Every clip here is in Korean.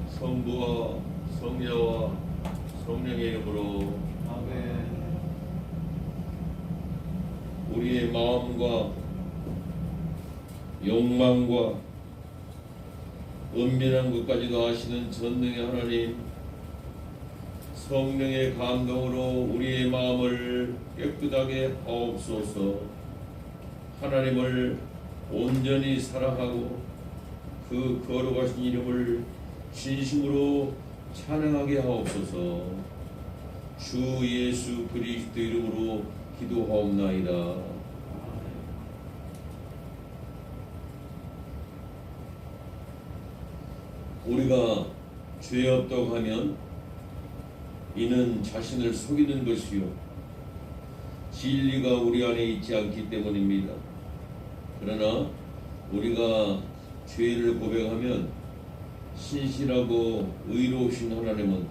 성부와 성자와 성령의 이름으로 아멘. 우리의 마음과 욕망과 은밀한 것까지도 아시는 전능의 하나님, 성령의 감동으로 우리의 마음을 깨끗하게 하옵소서. 하나님을 온전히 사랑하고 그 거룩하신 이름을 진심으로 찬양하게 하옵소서. 주 예수 그리스도 이름으로 기도하옵나이다. 우리가 죄 없다고 하면 이는 자신을 속이는 것이요 진리가 우리 안에 있지 않기 때문입니다. 그러나 우리가 죄를 고백하면 신실하고 의로우신 하나님은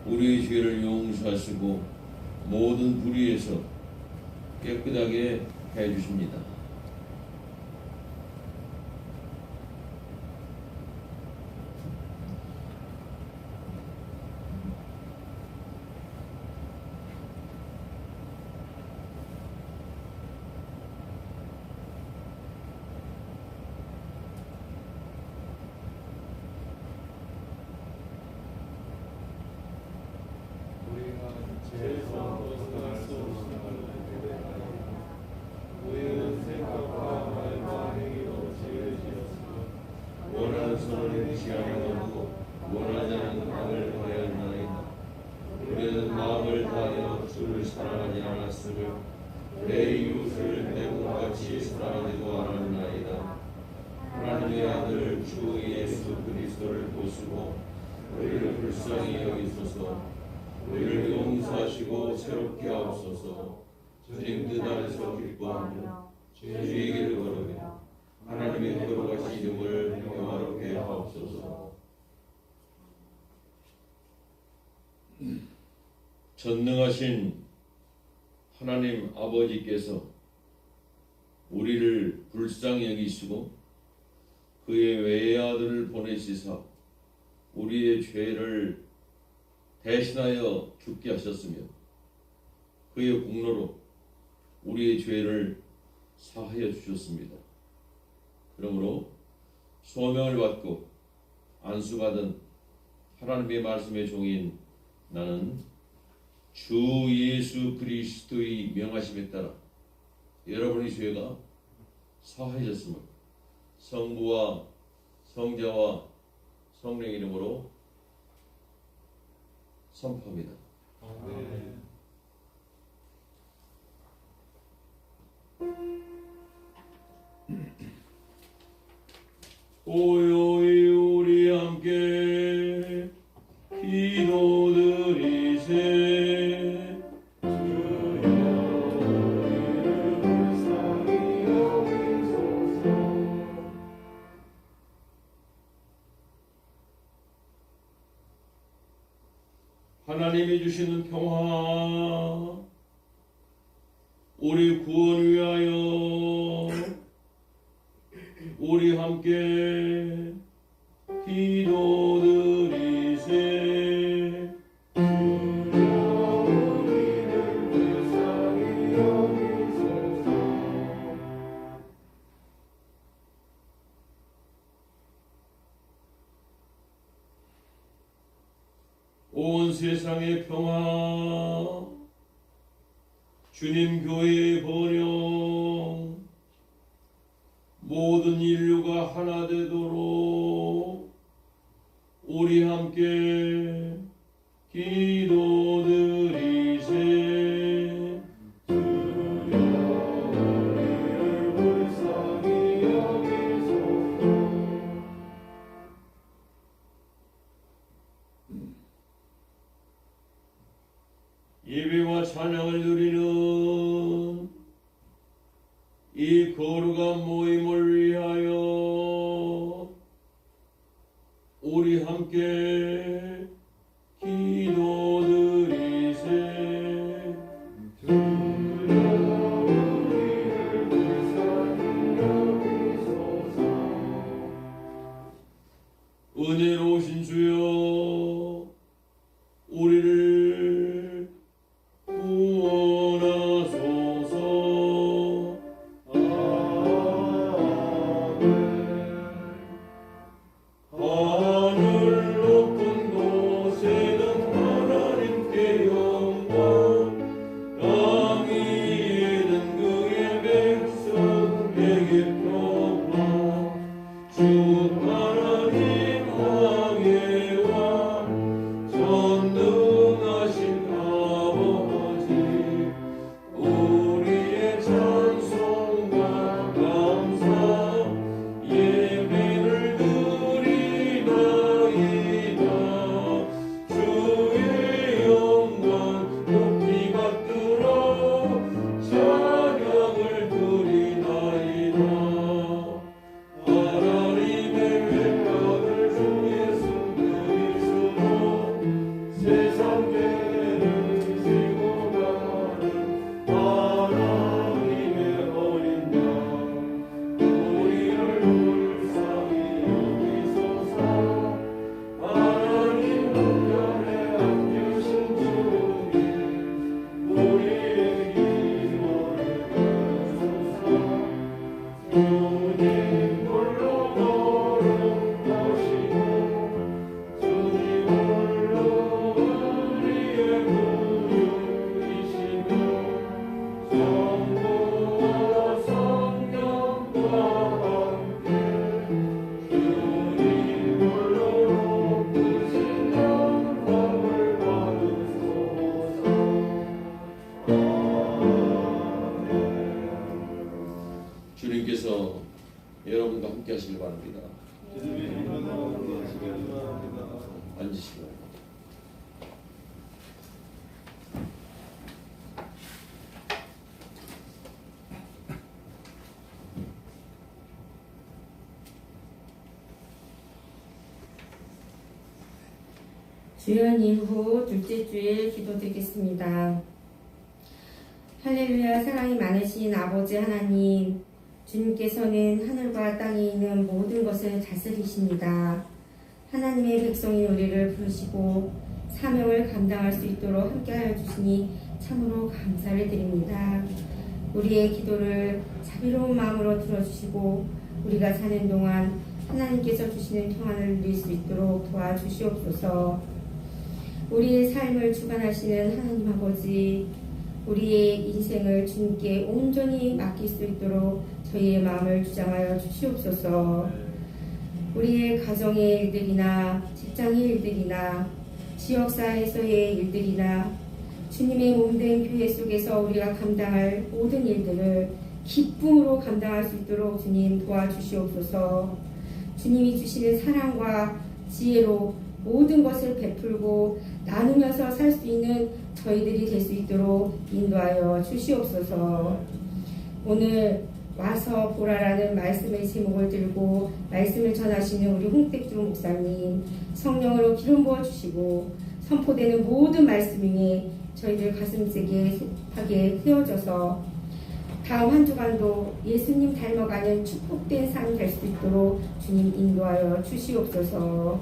우리의 죄를 용서하시고 모든 불의에서 깨끗하게 해주십니다. 내 이웃을 내 몸같이 사랑하지도 않았나이다. 하나님의 아들 주 예수 그리스도를 보시고 우리를 불쌍히 여기소서. 우리를 용서하시고 새롭게 하옵소서. 주님 뜻 안에서 기뻐하며 주의 길을 걸으며 하나님의 거룩하신 이름을 영화롭게 하옵소서. 전능하신 하나님 아버지께서 우리를 불쌍히 여기시고 그의 외아들을 보내시사 우리의 죄를 대신하여 죽게 하셨으며 그의 공로로 우리의 죄를 사하여 주셨습니다. 그러므로 소명을 받고 안수받은 하나님의 말씀의 종인 나는 주 예수 그리스도의 명하심에 따라 여러분의 죄가 사하여졌음을 성부와 성자와 성령 이름으로 선포합니다. 아멘. 고요히 우리 함께 기도드리세. 하나님이 주시는 평화, 우리 구원 위하여 우리 함께 기도드리세. 온 세상의 평화, 주님 교회의 번영, 모든 인류가 하나 되도록 우리 함께 기도드리세. 우리를 불쌍히 여기소서. 예배와 찬양을 누리는 이 거룩한 모임을 위하여 우리 함께 기도드리세. 주여 우리를 주님께서 여러분과 함께 하시길 바랍니다. 앉으시고 주연 이후 둘째 주일 기도드리겠습니다. 할렐루야. 사랑이 많으신 아버지 하나님, 주님께서는 하늘과 땅에 있는 모든 것을 다스리십니다. 하나님의 백성인 우리를 부르시고 사명을 감당할 수 있도록 함께하여 주시니 참으로 감사를 드립니다. 우리의 기도를 자비로운 마음으로 들어주시고 우리가 사는 동안 하나님께서 주시는 평안을 누릴 수 있도록 도와주시옵소서. 우리의 삶을 주관하시는 하나님 아버지, 우리의 인생을 주님께 온전히 맡길 수 있도록 저희의 마음을 주장하여 주시옵소서. 우리의 가정의 일들이나 직장의 일들이나 지역사회에서의 일들이나 주님의 몸된 교회 속에서 우리가 감당할 모든 일들을 기쁨으로 감당할 수 있도록 주님 도와주시옵소서. 주님이 주시는 사랑과 지혜로 모든 것을 베풀고 나누면서 살 수 있는 저희들이 될 수 있도록 인도하여 주시옵소서. 오늘 와서 보라라는 말씀의 제목을 들고 말씀을 전하시는 우리 홍택주 목사님, 성령으로 기름 부어 주시고 선포되는 모든 말씀 위에 저희들 가슴속에 하게 세워져서 다음 한 주간도 예수님 닮아가는 축복된 삶 될 수 있도록 주님 인도하여 주시옵소서.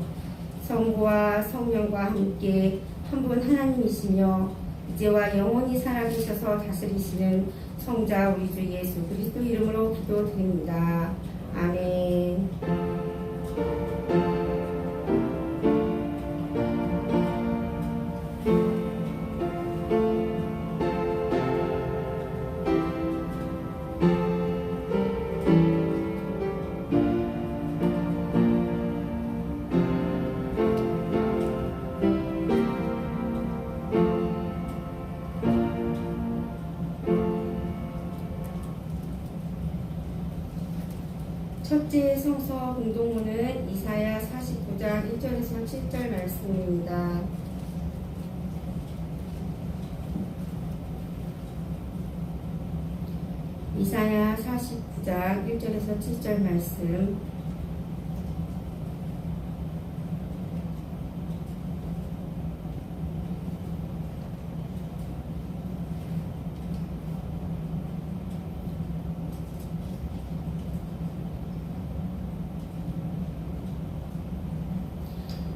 성부와 성령과 함께 한 분 하나님이시며 이제와 영원히 살아계셔서 다스리시는 성자 우리 주 예수 그리스도 이름으로 기도드립니다. 아멘. 첫째 성서 공동문은 이사야 49장 1절에서 7절 말씀입니다. 이사야 49장 1절에서 7절 말씀.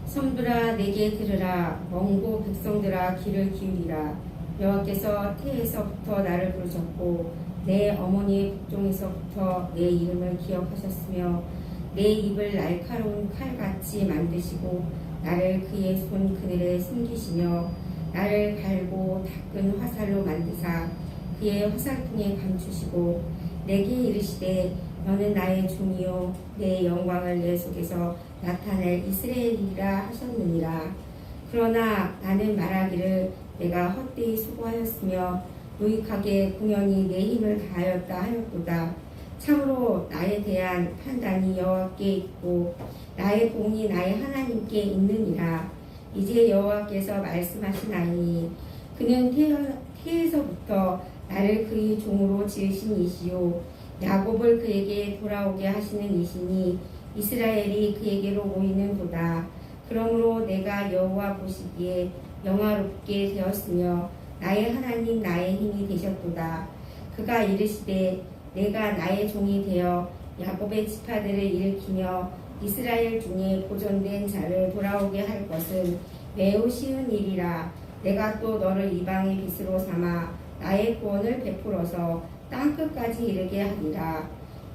섬들아 내게 들으라. 먼고 백성들아 귀를 기울이라. 여호와께서 태에서부터 나를 부르셨고 내 어머니의 복종에서부터 내 이름을 기억하셨으며 내 입을 날카로운 칼같이 만드시고 나를 그의 손 그늘에 숨기시며 나를 갈고 닦은 화살로 만드사 그의 화살통에 감추시고 내게 이르시되 너는 나의 종이요 내 영광을 내 속에서 나타낼 이스라엘이라 하셨느니라. 그러나 나는 말하기를 내가 헛되이 수고하였으며 무익하게 공연히 내 힘을 다하였다 하였도다. 참으로 나에 대한 판단이 여호와께 있고 나의 공이 나의 하나님께 있느니라. 이제 여호와께서 말씀하시나니 그는 태에서부터 나를 그의 종으로 지으신 이시요 야곱을 그에게 돌아오게 하시는 이시니 이스라엘이 그에게로 모이는도다. 그러므로 내가 여호와 보시기에 영화롭게 되었으며 나의 하나님 나의 힘이 되셨도다. 그가 이르시되 내가 나의 종이 되어 야곱의 지파들을 일으키며 이스라엘 중에 보존된 자를 돌아오게 할 것은 매우 쉬운 일이라. 내가 또 너를 이방의 빛으로 삼아 나의 구원을 베풀어서 땅끝까지 이르게 하리라.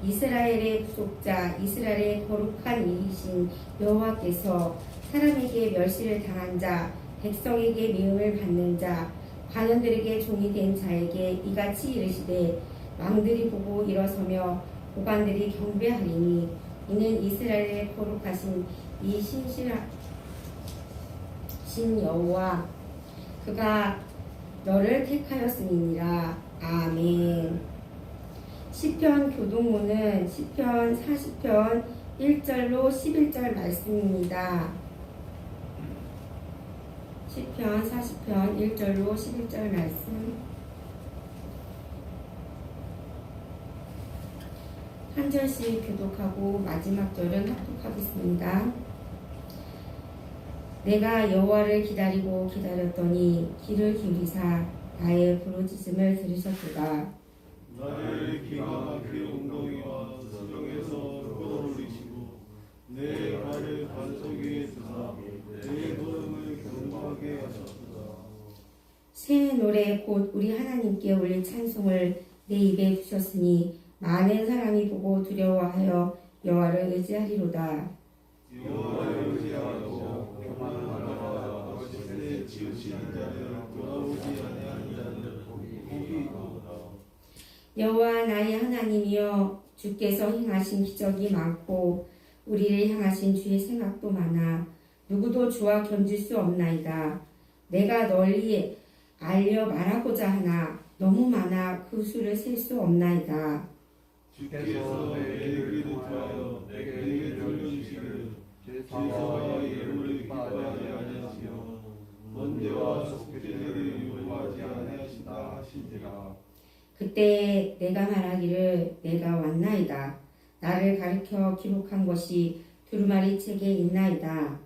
이스라엘의 구속자 이스라엘의 거룩한 이이신 여호와께서 사람에게 멸시를 당한 자 백성에게 미움을 받는 자 관원들에게 종이 된 자에게 이같이 이르시되 왕들이 보고 일어서며 고관들이 경배하리니 이는 이스라엘의 거룩하신 이 신실하신 여호와 그가 너를 택하였음이니라. 아멘. 시편 교동문은 시편 40편 1절로 11절 말씀입니다. 시편 40편 1절로 11절 말씀. 한 절씩 교독하고 마지막 절은 합독하겠습니다. 내가 여호와를 기다리고 기다렸더니 귀를 기울이사 나의 부르짖음을 들으셨도다. 나의 기가 막힌 웅덩이와 수정에서 끌어올리시고 내 발을 반석 위에 두사 내 걸음을 견고하게 하셨도다. 새 노래 곧 우리 하나님께 올릴 찬송을 내 입에 두셨으니 많은 사람이 보고 두려워하여 여호와를 의지하리로다. 여호와를 의지하고 평안하라. 거짓에 치우치는 자를 돌아오지 아니하는 자를 복이 있도다. 여호와 나의 하나님이여 주께서 행하신 기적이 많고 우리를 향하신 주의 생각도 많아 누구도 주와 견줄 수 없나이다. 내가 널리 알려 말하고자 하나 너무 많아 그 수를 셀 수 없나이다. 주께서 내 얘기를 통하여 내게 들려주시기를 제사와 예물을 기뻐하지 아니하시며 번제와 속죄제를 요구하지 아니하신다 하신지라. 그때 내가 말하기를 내가 왔나이다. 나를 가르쳐 기록한 것이 두루마리 책에 있나이다.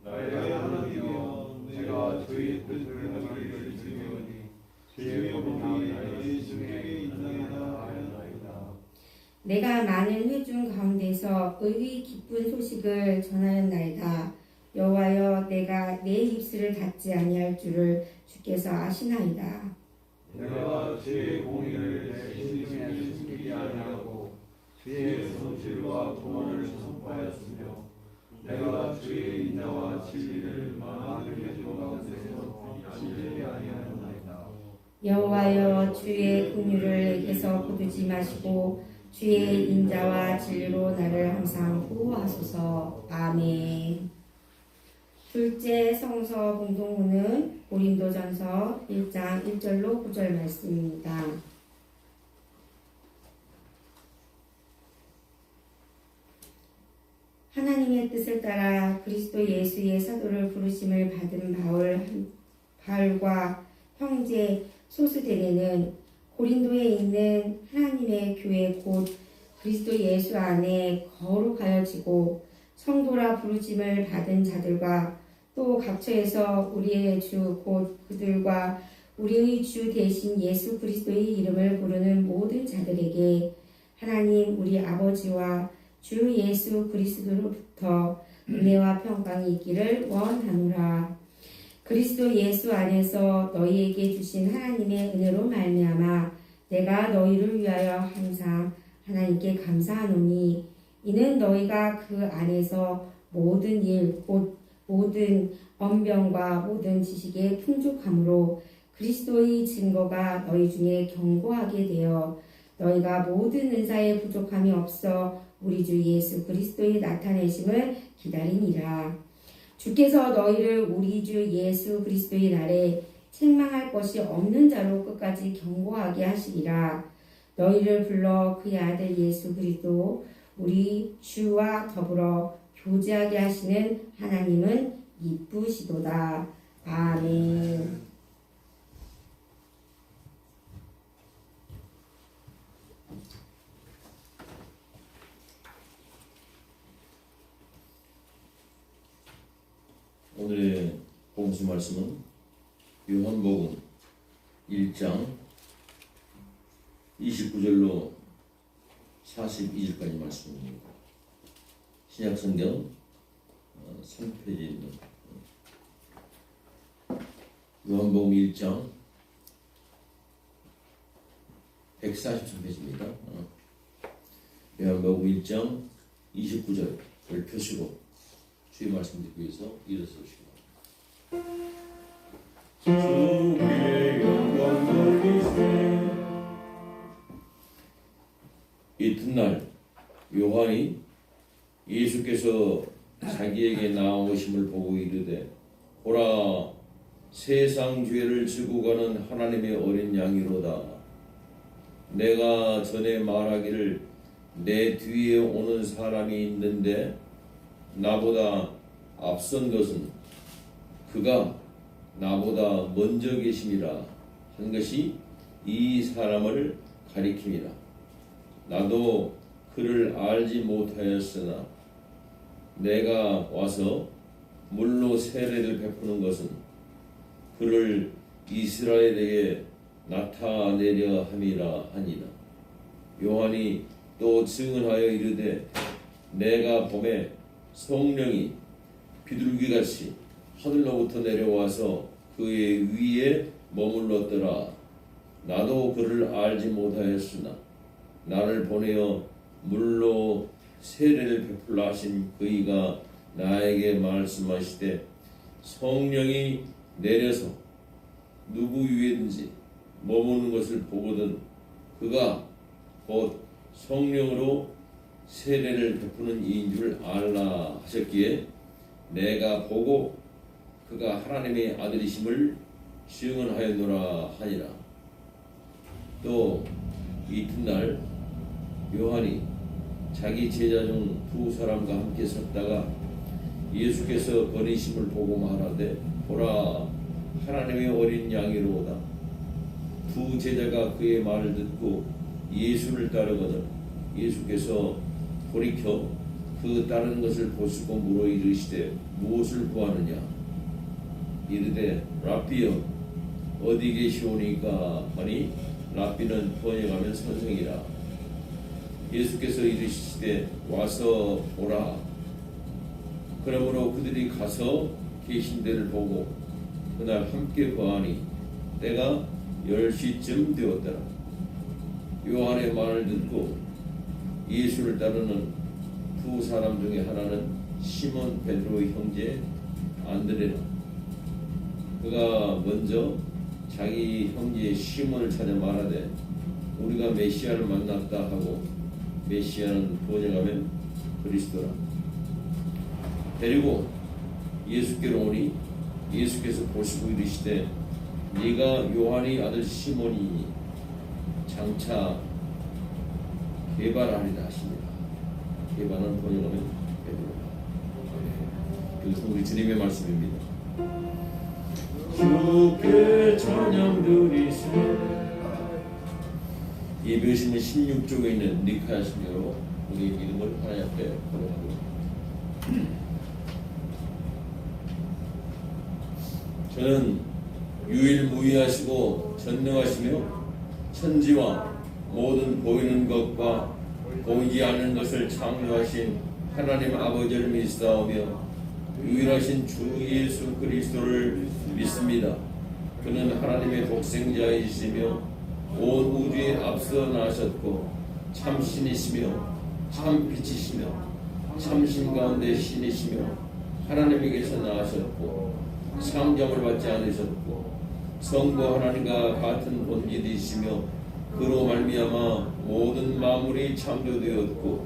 나의 하나님이여 내가 주의 뜻을 행하기를 즐기오니 주의 법이 내 심령에 있나이다 하였나이다. 내가 많은 회중 가운데서 의의 기쁜 소식을 전하였나이다. 여호와여 내가 내 입술을 닫지 아니할 줄을 주께서 아시나이다. 내가 주의 공의를 내 심중에 숨기지 아니하고 주의 성실과 공헌을 선포하였으며 내가 주의 인자와 진리를 많은 회중 가운데서 지키지 아니하였나이다. 여호와여 주의 긍휼을 내게서 거두지 마시고 주의 인자와 진리로 나를 항상 보호하소서. 아멘. 둘째 성서 공동문은 고린도전서 1장 1절로 9절 말씀입니다. 하나님의 뜻을 따라 그리스도 예수의 사도를 부르심을 받은 바울과 형제 소수대네는 고린도에 있는 하나님의 교회 곧 그리스도 예수 안에 거룩하여지고 성도라 부르심을 받은 자들과 또 각처에서 우리의 주 곧 그들과 우리의 주 대신 예수 그리스도의 이름을 부르는 모든 자들에게 하나님 우리 아버지와 주 예수 그리스도로부터 은혜와 평강이 있기를 원하노라. 그리스도 예수 안에서 너희에게 주신 하나님의 은혜로 말미암아 내가 너희를 위하여 항상 하나님께 감사하노니 이는 너희가 그 안에서 모든 일 곧 모든 언변과 모든 지식에 풍족함으로 그리스도의 증거가 너희 중에 견고하게 되어 너희가 모든 은사에 부족함이 없어 우리 주 예수 그리스도의 나타내심을 기다리니라. 주께서 너희를 우리 주 예수 그리스도의 날에 책망할 것이 없는 자로 끝까지 견고하게 하시리라. 너희를 불러 그의 아들 예수 그리스도 우리 주와 더불어 교제하게 하시는 하나님은 이쁘시도다. 아멘. 오늘의 복음 말씀은 요한복음 1장 29절로 42절까지 말씀입니다. 신약성경 3페이지에 있는 요한복음 1장 143페이지입니다. 요한복음 1장 29절을 펴시고 주의 말씀 듣기 위해서 일어서시고 주의 영광 돌리세. 이튿날 요한이 예수께서 자기에게 나오심을 보고 이르되 보라 세상 죄를 지고 가는 하나님의 어린 양이로다. 내가 전에 말하기를 내 뒤에 오는 사람이 있는데 나보다 앞선 것은 그가 나보다 먼저 계심이라 한 것이 이 사람을 가리킴이라. 나도 그를 알지 못하였으나 내가 와서 물로 세례를 베푸는 것은 그를 이스라엘에게 나타내려 함이라 하니라. 요한이 또 증언하여 이르되 내가 봄에 성령이 비둘기같이 하늘로부터 내려와서 그의 위에 머물렀더라. 나도 그를 알지 못하였으나 나를 보내어 물로 세례를 베풀라 하신 그이가 나에게 말씀하시되 성령이 내려서 누구 위에든지 머무는 것을 보거든 그가 곧 성령으로 세례를 베푸는 이인 줄 알라 하셨기에 내가 보고 그가 하나님의 아들이심을 증언하였노라 하니라. 또 이튿날 요한이 자기 제자 중 두 사람과 함께 섰다가 예수께서 거리심을 보고 말하되 보라 하나님의 어린 양이로다. 두 제자가 그의 말을 듣고 예수를 따르거든 예수께서 돌이켜 그 따르는 것을 보시고 물어 이르시되 무엇을 구하느냐 이르되 랍비여 어디 계시오니까 하니 랍비는 번역하면 선생이라. 예수께서 이르시되 와서 보라. 그러므로 그들이 가서 계신 데를 보고 그날 함께 거하니 때가 10시쯤 되었더라. 요한의 말을 듣고 예수를 따르는 두 사람 중에 하나는 시몬 베드로의 형제 안드레라. 그가 먼저 자기 형제 시몬을 찾아 말하되 우리가 메시아를 만났다 하고 메시아는 번역하면 그리스도라. 데리고 예수께로 오니 예수께서 보시고 이르시되 네가 요한의 아들 시몬이니 장차 게바라리라 하시니라. 게바는 번역하면 베드로라. 이것은 우리 주님의 말씀입니다. 주께 찬양 드리세. 예배신문 16쪽에 있는 니카야 신녀로 우리의 믿음을 하나님 앞에 고백합니다. 저는 유일무이하시고 전능하시며 천지와 모든 보이는 것과 보이지 않는 것을 창조하신 하나님 아버지를 믿사오며 유일하신 주 예수 그리스도를 믿습니다. 그는 하나님의 독생자이시며 온 우주에 앞서 나셨고 참 신이시며 참 빛이시며 참 신 가운데 신이시며 하나님에게서 나셨고 상점을 받지 않으셨고 성부 하나님과 같은 본질이시며 그로 말미암아 모든 만물이 창조되었고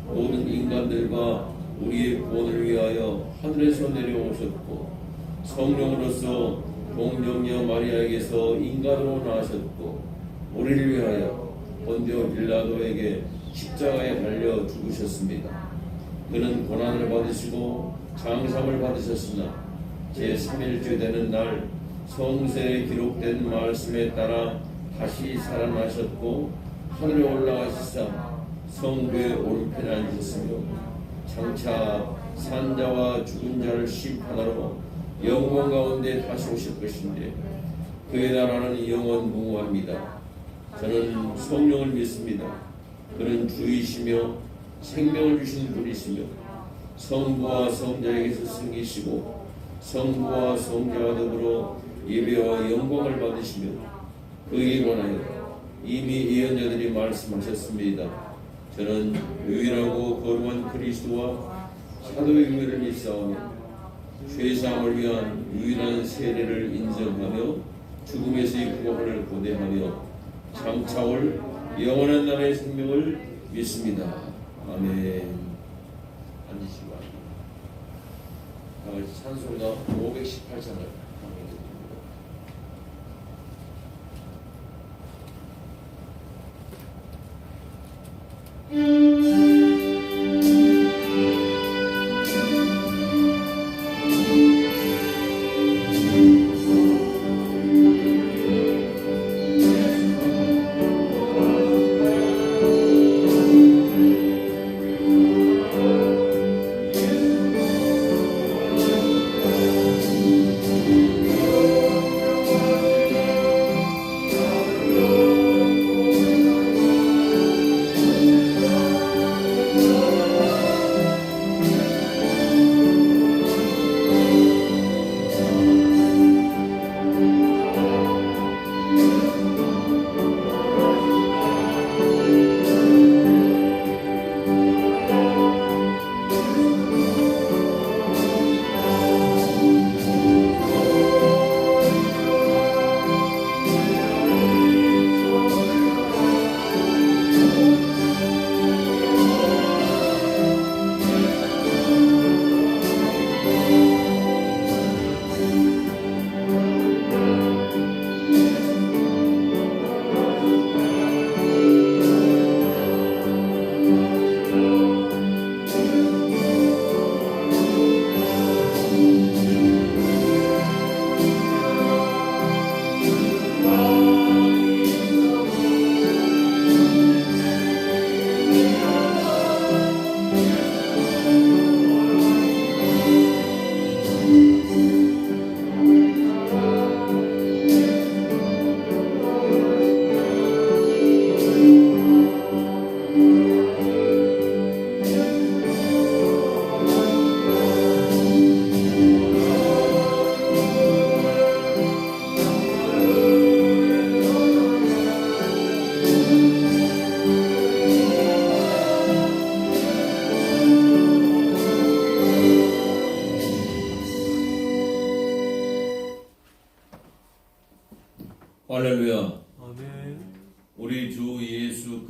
모든 인간들과 우리의 구원을 위하여 하늘에서 내려오셨고 성령으로서 동정녀 마리아에게서 인간으로 나셨고 우리를 위하여 본디오 빌라도에게 십자가에 달려 죽으셨습니다. 그는 고난을 받으시고 장상을 받으셨으나 제3일째 되는 날 성서에 기록된 말씀에 따라 다시 살아나셨고 하늘에 올라가시사 성부의 오른편에 앉으셨으며 장차 산자와 죽은 자를 심판하러 영원 가운데 다시 오실 것인데 그의 나라는 영원무궁합니다. 저는 성령을 믿습니다. 그는 주이시며 생명을 주시는 분이시며 성부와 성자에게서 생기시고 성부와 성자와 더불어 예배와 영광을 받으시며 그에 관하여 이미 예언자들이 말씀하셨습니다. 저는 유일하고 거룩한 그리스도와 사도의 교회를 믿사오며 죄사함을 위한 유일한 세례를 인정하며 죽음에서의 구원을 고대하며 장차 올 영원한 나라의 생명을 믿습니다. 아멘. 앉으시기 바랍니다. 다같이 찬송가 518장을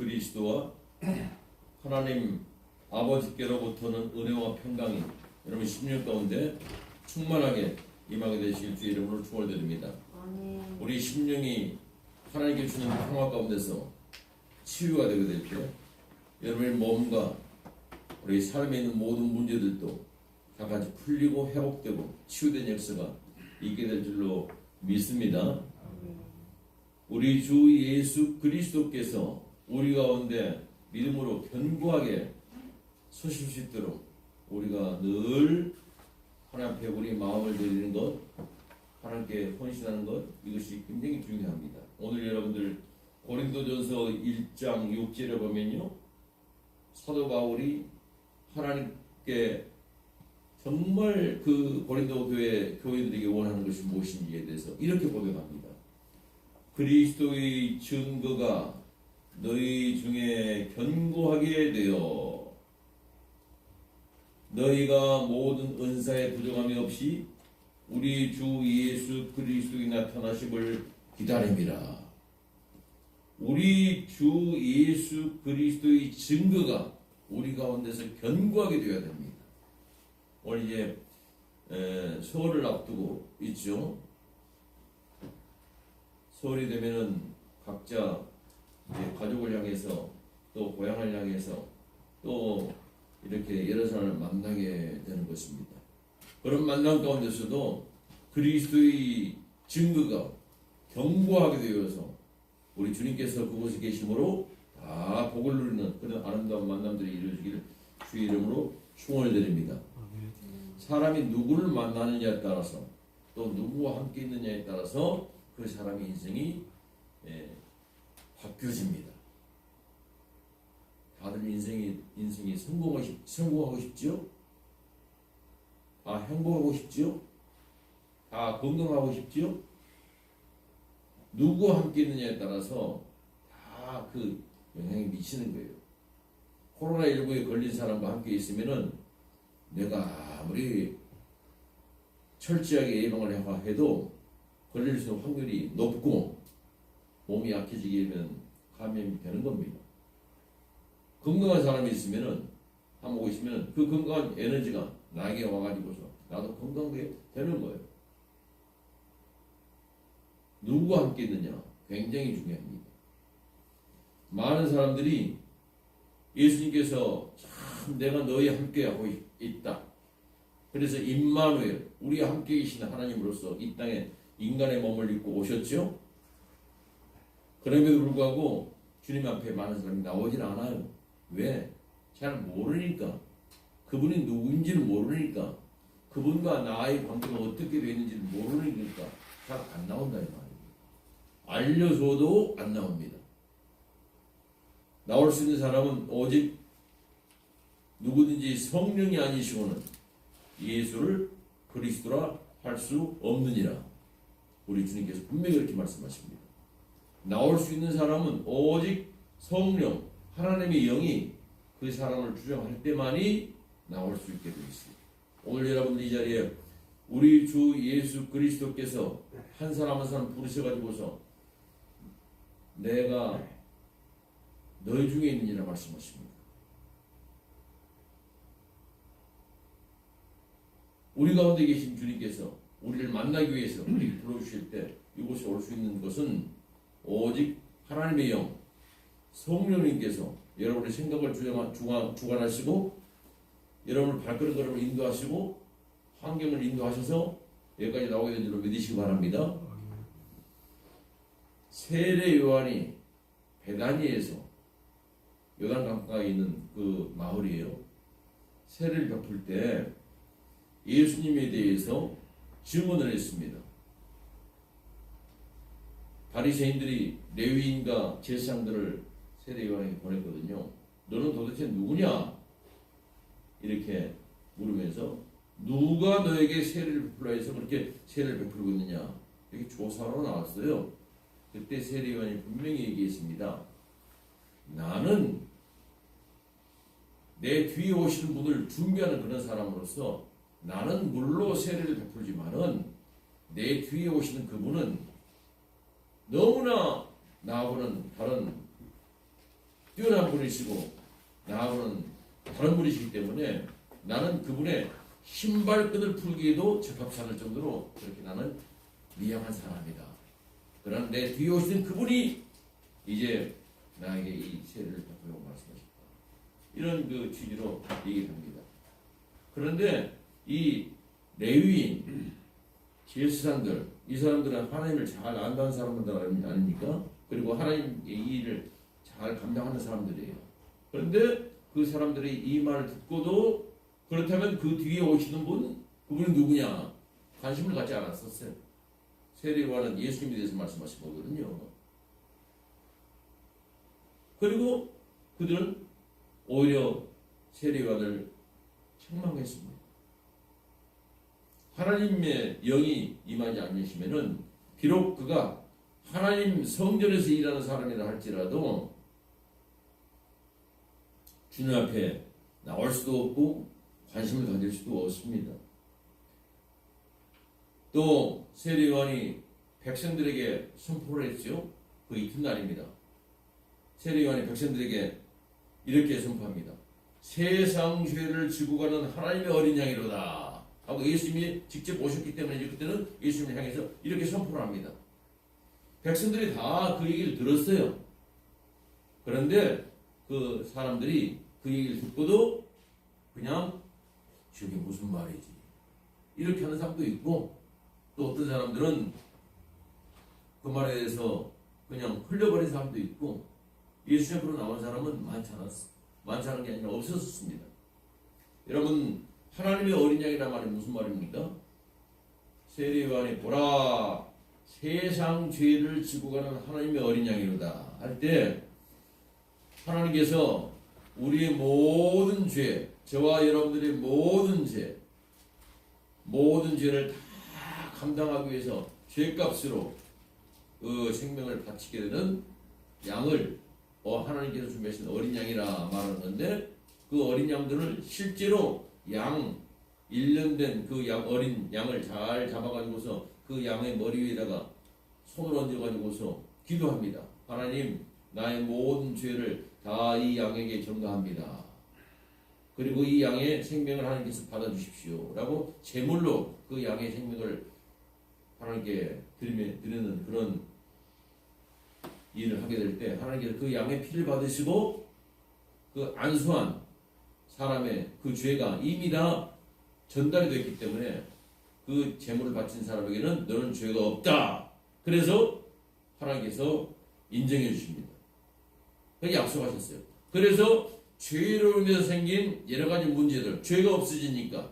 그리스도와 하나님 아버지께로부터는 은혜와 평강이 여러분 10년 가운데 충만하게 임하게 되실 주의 이름으로 축원드립니다. 우리 심령이 하나님께 주는 평화 가운데서 치유가 되게 될 때 여러분의 몸과 우리 삶에 있는 모든 문제들도 다 같이 풀리고 회복되고 치유된 역사가 있게 될 줄로 믿습니다. 우리 주 예수 그리스도께서 우리 가운데 믿음으로 견고하게 서실 수 있도록 우리가 늘 하나님 앞에 우리 마음을 드리는 것, 하나님께 헌신하는 것, 이것이 굉장히 중요합니다. 오늘 여러분들 고린도전서 1장 6절에 보면요, 사도 바울이 하나님께 정말 그 고린도 교회들에게 원하는 것이 무엇인지에 대해서 이렇게 고백합니다. 그리스도의 증거가 너희 중에 견고하게 되어 너희가 모든 은사에 부족함이 없이 우리 주 예수 그리스도의 나타나심을 기다립니다. 우리 주 예수 그리스도의 증거가 우리 가운데서 견고하게 되어야 됩니다. 오늘 이제 설을 앞두고 있죠. 설이 되면은 각자 가족을 향해서 또 고향을 향해서 또 이렇게 여러 사람을 만나게 되는 것입니다. 그런 만남 가운데서도 그리스도의 증거가 견고하게 되어서 우리 주님께서 그곳에 계심으로 다 복을 누리는 그런 아름다운 만남들이 이루어지기를 주의 이름으로 축원을 드립니다. 사람이 누구를 만나느냐에 따라서 또 누구와 함께 있느냐에 따라서 그 사람의 인생이 바뀌어집니다. 다들 인생이 성공하고 싶죠? 다 행복하고 싶죠? 다 건강하고 싶죠? 누구와 함께 있느냐에 따라서 다 그 영향이 미치는 거예요. 코로나19에 걸린 사람과 함께 있으면은 내가 아무리 철저하게 예방을 해도 걸릴 수 있는 확률이 높고 몸이 약해지게 되면 감염이 되는 겁니다. 건강한 사람이 있으면은 한번 보고 있으면은 그 건강한 에너지가 나에게 와가지고서 나도 건강하게 되는 거예요. 누구와 함께 있느냐 굉장히 중요합니다. 많은 사람들이 예수님께서 참 내가 너희 함께 하고 있다. 그래서 임마누엘 우리와 함께 계신 하나님으로서 이 땅에 인간의 몸을 입고 오셨죠. 그럼에도 불구하고 주님 앞에 많은 사람이 나오질 않아요. 왜? 잘 모르니까. 그분이 누구인지를 모르니까. 그분과 나의 관계가 어떻게 되어 있는지를 모르니까 잘 안 나온다 이 말이에요. 알려줘도 안 나옵니다. 나올 수 있는 사람은 오직 누구든지 성령이 아니시고는 예수를 그리스도라 할 수 없느니라. 우리 주님께서 분명히 그렇게 말씀하십니다. 나올 수 있는 사람은 오직 성령, 하나님의 영이 그 사람을 주장할 때만이 나올 수 있게 되어 있습니다. 오늘 여러분들 이 자리에 우리 주 예수 그리스도께서 한 사람 한 사람 부르셔가지고서 내가 너희 중에 있느니라 말씀하십니다. 우리 가운데 계신 주님께서 우리를 만나기 위해서 우리를 불러주실 때 이곳에 올 수 있는 것은 오직 하나님의 영, 성령님께서 여러분의 생각을 주관하시고 여러분을 발걸음걸음을 인도하시고 환경을 인도하셔서 여기까지 나오게 된 줄로 믿으시기 바랍니다. 세례 요한이 베다니에서 요단 강가에 있는 그 마을이에요. 세례를 베풀 때 예수님에 대해서 증언을 했습니다. 바리새인들이 레위인과 제사장들을 세례 요한에게 보냈거든요. 너는 도대체 누구냐? 이렇게 물으면서 누가 너에게 세례를 베풀라 해서 그렇게 세례를 베풀고 있느냐? 이렇게 조사로 나왔어요. 그때 세례 요한이 분명히 얘기했습니다. 나는 내 뒤에 오시는 분을 준비하는 그런 사람으로서 나는 물로 세례를 베풀지만은 내 뒤에 오시는 그분은 너무나 나하고는 다른 뛰어난 분이시고 나하고는 다른 분이시기 때문에 나는 그분의 신발끈을 풀기에도 적합치 않을 정도로 그렇게 나는 미약한 사람이다. 그러나 내 뒤에 오시는 그분이 이제 나에게 이 세례를 베풀라고 말씀하셨다. 이런 그 취지로 얘기합니다. 그런데 이 레위인, 제사장들, 이 사람들은 하나님을 잘 안다는 사람들 아닙니까? 그리고 하나님의 이 일을 잘 감당하는 사람들이에요. 그런데 그 사람들이 이 말을 듣고도 그렇다면 그 뒤에 오시는 분, 그분이 누구냐? 관심을 갖지 않았었어요. 세례요한은 예수님에 대해서 말씀하신 거거든요. 그리고 그들은 오히려 세례요한을 책망했습니다. 하나님의 영이 임하지 않으시면은 비록 그가 하나님 성전에서 일하는 사람이라 할지라도 주님 앞에 나올 수도 없고 관심을 가질 수도 없습니다. 또 세례요한이 백성들에게 선포를 했죠. 그 이튿날입니다. 세례요한이 백성들에게 이렇게 선포합니다. 세상 죄를 지고 가는 하나님의 어린 양이로다 하고 예수님이 직접 오셨기 때문에 이제 그때는 예수님을 향해서 이렇게 선포를 합니다. 백성들이 다 그 얘기를 들었어요. 그런데 그 사람들이 그 얘기를 듣고도 그냥 저게 무슨 말이지 이렇게 하는 사람도 있고, 또 어떤 사람들은 그 말에 대해서 그냥 흘려버린 사람도 있고, 예수 앞으로 나온 사람은 많지 않은 게 아니라 없었습니다. 여러분, 하나님의 어린 양이란 말이 무슨 말입니까? 세례요한이 보라 세상 죄를 지고 가는 하나님의 어린 양이로다 할 때 하나님께서 우리의 모든 죄, 저와 여러분들의 모든 죄를 다 감당하기 위해서 죄값으로 그 생명을 바치게 되는 양을 하나님께서 준비하신 어린 양이라 말하는 건데, 그 어린 양들을 실제로 1년 된 그 어린 양을 잘 잡아가지고서 그 양의 머리 위에다가 손을 얹어가지고서 기도합니다. 하나님, 나의 모든 죄를 다 이 양에게 전가합니다. 그리고 이 양의 생명을 하나님께서 받아주십시오 라고 제물로 그 양의 생명을 하나님께 드리는 그런 일을 하게 될 때 하나님께서 그 양의 피를 받으시고 그 안수한 사람의 그 죄가 이미 다 전달이 됐기 때문에 그 제물을 바친 사람에게는 너는 죄가 없다. 그래서 하나님께서 인정해 주십니다. 그렇게 약속하셨어요. 그래서 죄로 인해서 생긴 여러 가지 문제들, 죄가 없어지니까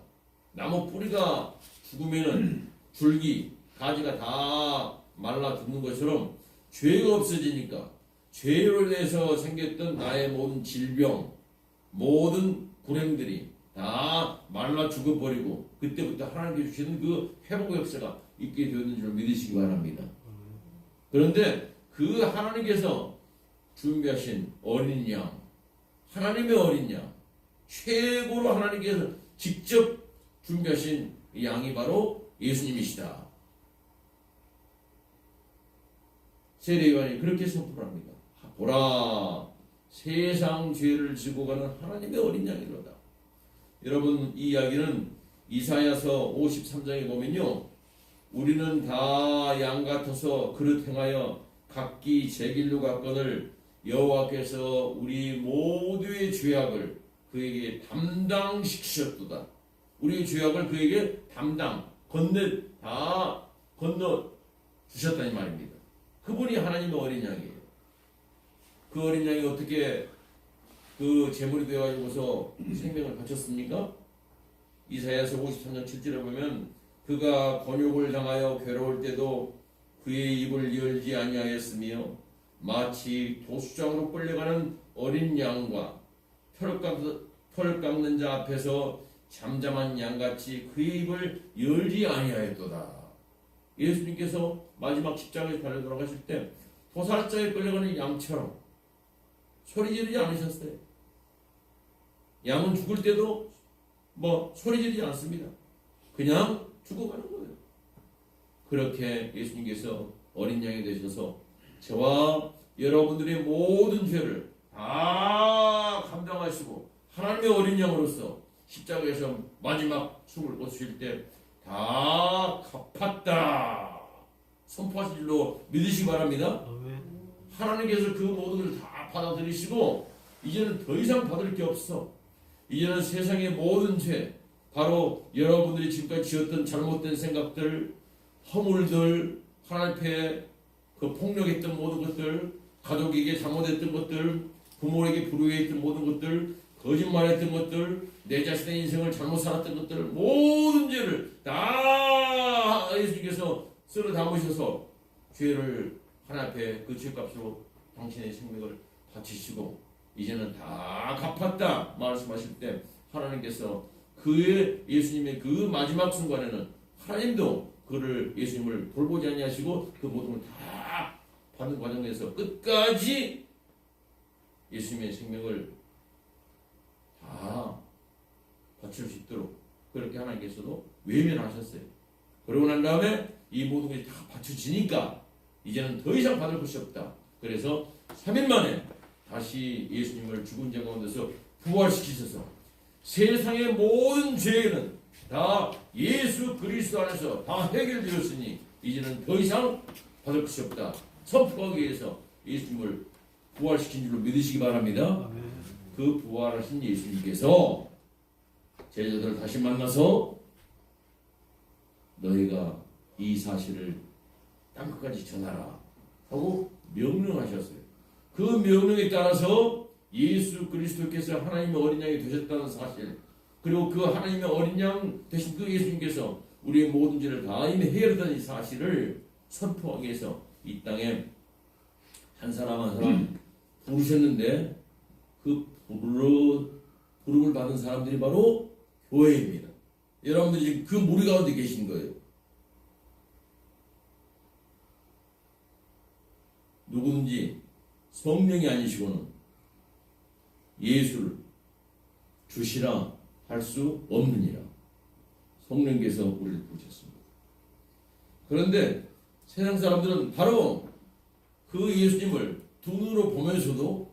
나무 뿌리가 죽으면은 줄기, 가지가 다 말라 죽는 것처럼 죄가 없어지니까 죄로 인해서 생겼던 나의 모든 질병, 모든 불행들이 다 말라 죽어버리고 그때부터 하나님께 주시는 그 회복 역사가 있게 되었는 줄 믿으시기 바랍니다. 그런데 그 하나님께서 준비하신 어린 양, 하나님의 어린 양, 최고로 하나님께서 직접 준비하신 양이 바로 예수님이시다. 세례요한이 그렇게 선포를 합니다. 보라 세상 죄를 지고 가는 하나님의 어린 양이로다. 여러분, 이 이야기는 이사야서 53장에 보면요, 우리는 다 양 같아서 그릇 행하여 각기 제 길로 갔거늘 여호와께서 우리 모두의 죄악을 그에게 담당시키셨도다. 우리의 죄악을 그에게 다 건너 주셨다는 말입니다. 그분이 하나님의 어린 양이에요. 그 어린 양이 어떻게 그 제물이 되어가지고서 생명을 바쳤습니까? 이사야서 53장 7절에 보면 그가 곤욕을 당하여 괴로울 때도 그의 입을 열지 아니하였으며 마치 도수장으로 끌려가는 어린 양과 털 깎는 자 앞에서 잠잠한 양같이 그의 입을 열지 아니하였도다. 예수님께서 마지막 십자가에 달려 돌아가실 때 도살자에 끌려가는 양처럼 소리 지르지 않으셨어요. 양은 죽을 때도 소리 지르지 않습니다. 그냥 죽어가는 거예요. 그렇게 예수님께서 어린 양이 되셔서 저와 여러분들의 모든 죄를 다 감당하시고 하나님의 어린 양으로서 십자가에서 마지막 숨을 거두실 때 다 갚았다 선포하신 줄로 믿으시기 바랍니다. 아멘. 하나님께서 그 모든 걸 다 받아들이시고 이제는 더 이상 받을 게 없어. 이제는 세상의 모든 죄, 바로 여러분들이 지금까지 지었던 잘못된 생각들, 허물들, 하나님 앞에 그 폭력했던 모든 것들, 가족에게 잘못했던 것들, 부모에게 불우했던 모든 것들, 거짓말했던 것들, 내 자신의 인생을 잘못 살았던 것들, 모든 죄를 다 예수님께서 쓸어 담으셔서 죄를 하나님 앞에 그 죄값으로 당신의 생명을 바치시고 이제는 다 갚았다 말씀하실 때 하나님께서 그의 예수님의 그 마지막 순간에는 하나님도 그를 예수님을 돌보지 아니하시고 그 모든 걸 다 받는 과정에서 끝까지 예수님의 생명을 다 바칠 수 있도록 그렇게 하나님께서도 외면하셨어요. 그러고 난 다음에 이 모든 것이 다 바쳐지니까 이제는 더 이상 받을 것이 없다. 그래서 3일 만에 다시 예수님을 죽은 자 가운데서 부활시키셔서 세상의 모든 죄는 다 예수 그리스도 안에서 다 해결되었으니 이제는 더 이상 받을 것이 없다. 선포하기 위해서 예수님을 부활시킨 줄로 믿으시기 바랍니다. 아멘. 그 부활하신 예수님께서 제자들을 다시 만나서 너희가 이 사실을 땅끝까지 전하라 하고 명령하셨어요. 그 명령에 따라서 예수 그리스도께서 하나님의 어린 양이 되셨다는 사실, 그리고 그 하나님의 어린 양 되신 그 예수님께서 우리의 모든 죄를 다 이미 해결했다는 이 사실을 선포하기 위해서 이 땅에 한 사람 한 사람 부르셨는데 그 부름을 받은 사람들이 바로 교회입니다. 여러분들이 지금 그 무리 가운데 계신 거예요. 누구든지 성령이 아니시고는 예수를 주시라 할 수 없느니라. 성령께서 우리를 부르셨습니다. 그런데 세상 사람들은 바로 그 예수님을 두 눈으로 보면서도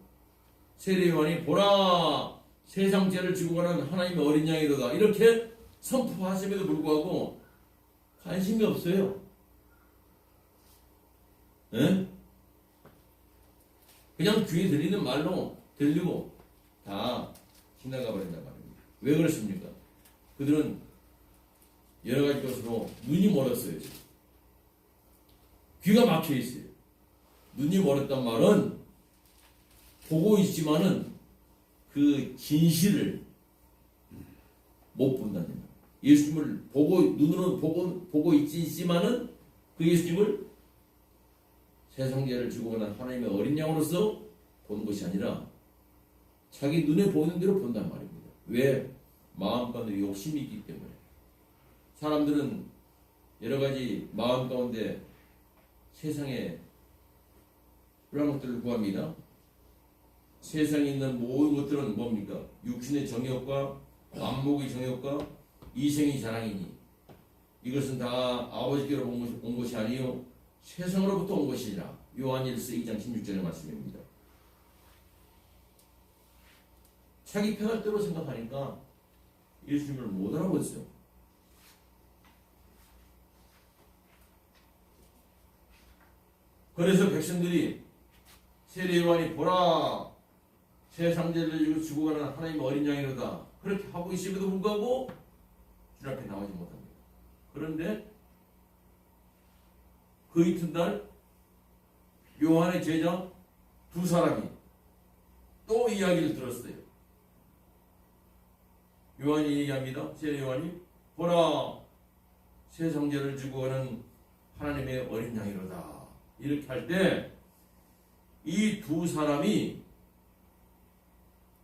세례요한이 보라 세상 죄를 지고 가는 하나님의 어린 양이로다 이렇게 선포하심에도 불구하고 관심이 없어요. 네? 그냥 귀에 들리는 말로 들리고 다 지나가 버린단 말입니다. 왜 그렇습니까? 그들은 여러 가지 것으로 눈이 멀었어요. 지금. 귀가 막혀 있어요. 눈이 멀었단 말은 보고 있지만은 그 진실을 못 본다는 거예요. 예수님을 보고 눈으로 보고 있지만은 그 예수님을 세상 죄를 지고 가는 하나님의 어린 양으로서 보는 것이 아니라 자기 눈에 보이는 대로 본단 말입니다. 왜? 마음 가운데 욕심이 있기 때문에. 사람들은 여러 가지 마음 가운데 세상에 그런 것들을 구합니다. 세상에 있는 모든 것들은 뭡니까? 육신의 정욕과 안목의 정욕과 이생의 자랑이니 이것은 다 아버지께로 온 것이 아니요 세상으로부터 온 것이라. 요한일서 2장 16절의 말씀입니다. 자기 편할 대로 생각하니까 예수님을 못 알아보겠어요. 그래서 백성들이 세례요한이 보라 세상 죄를 지고 가는 하나님의 어린 양이로다 그렇게 하고 있음에도 불구하고 주 앞에 나오지 못합니다. 그런데 그 이튿날 요한의 제자 두 사람이 또 이야기를 들었어요. 요한이 얘기합니다. 세례요한이 보라 세상 죄를 지고 가는 하나님의 어린 양이로다 이렇게 할 때 이 두 사람이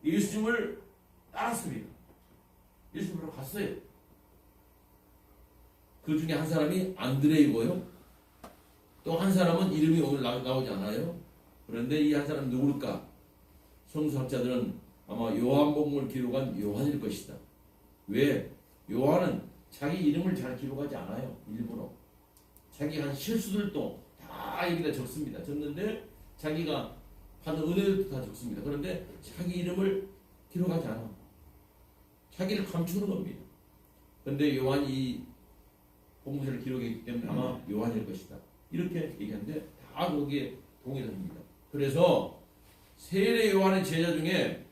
예수님을 따랐습니다. 예수님으로 갔어요. 그 중에 한 사람이 안드레이고요. 또 한 사람은 이름이 오늘 나오지 않아요. 그런데 이 한 사람은 누굴까? 성서학자들은 아마 요한복음을 기록한 요한일 것이다. 왜? 요한은 자기 이름을 잘 기록하지 않아요. 일부러. 자기가 한 실수들도 다 여기다 적습니다. 적는데 자기가 받은 은혜들도 다 적습니다. 그런데 자기 이름을 기록하지 않아. 자기를 감추는 겁니다. 그런데 요한이 이 복음서를 기록했기 때문에 아마 요한일 것이다. 이렇게 얘기하는데 다 거기에 동의를 합니다. 그래서 세례 요한의 제자 중에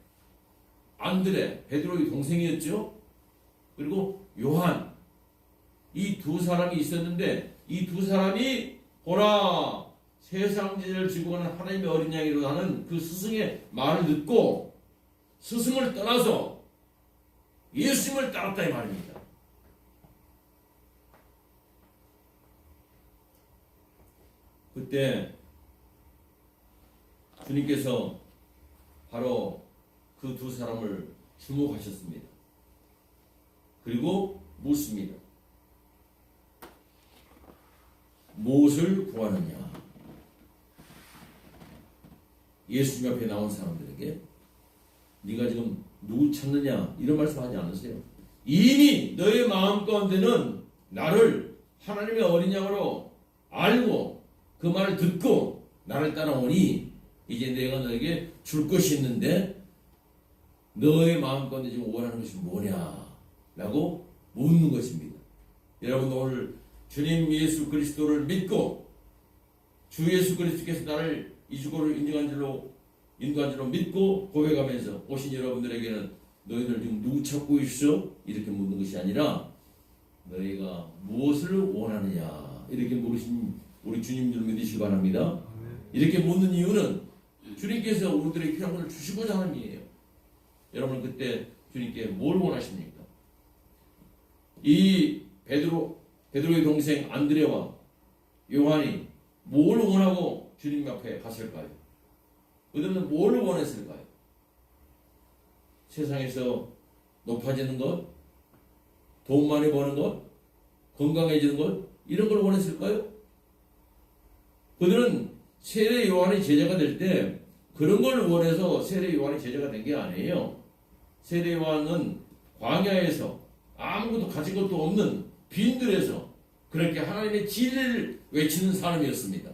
안드레, 베드로의 동생이었죠. 그리고 요한, 이 두 사람이 있었는데 이 두 사람이 보라 세상 죄를 지고 가는 하나님의 어린 양이로 하는 그 스승의 말을 듣고 스승을 떠나서 예수님을 따랐다 이 말입니다. 그때 주님께서 바로 그 두 사람을 주목하셨습니다. 그리고 묻습니다. 무엇을 구하느냐? 예수님 앞에 나온 사람들에게 네가 지금 누구 찾느냐? 이런 말씀하지 않으세요. 이미 너의 마음 가운데는 나를 하나님의 어린 양으로 알고 그 말을 듣고 나를 따라오니 이제 내가 너에게 줄 것이 있는데 너의 마음 가운데 지금 원하는 것이 뭐냐? 라고 묻는 것입니다. 여러분 오늘 주님 예수 그리스도를 믿고 주 예수 그리스도께서 나를 이주고를 인도한 줄로 믿고 고백하면서 오신 여러분들에게는 너희들 지금 누구 찾고 있어? 이렇게 묻는 것이 아니라 너희가 무엇을 원하느냐? 이렇게 물으신 우리 주님들 믿으시기 바랍니다. 이렇게 묻는 이유는 주님께서 우리들에게 필요한 것을 주시고자 하는 이에요. 여러분 그때 주님께 뭘 원하십니까? 이 베드로의 동생 안드레와 요한이 뭘 원하고 주님 앞에 갔을까요? 그들은 뭘 원했을까요? 세상에서 높아지는 것, 돈 많이 버는 것, 건강해지는 것, 이런 걸 원했을까요? 그들은 세례 요한의 제자가 될 때 그런 걸 원해서 세례 요한의 제자가 된 게 아니에요. 세례 요한은 광야에서 아무것도 가진 것도 없는 빈들에서 그렇게 하나님의 진리를 외치는 사람이었습니다.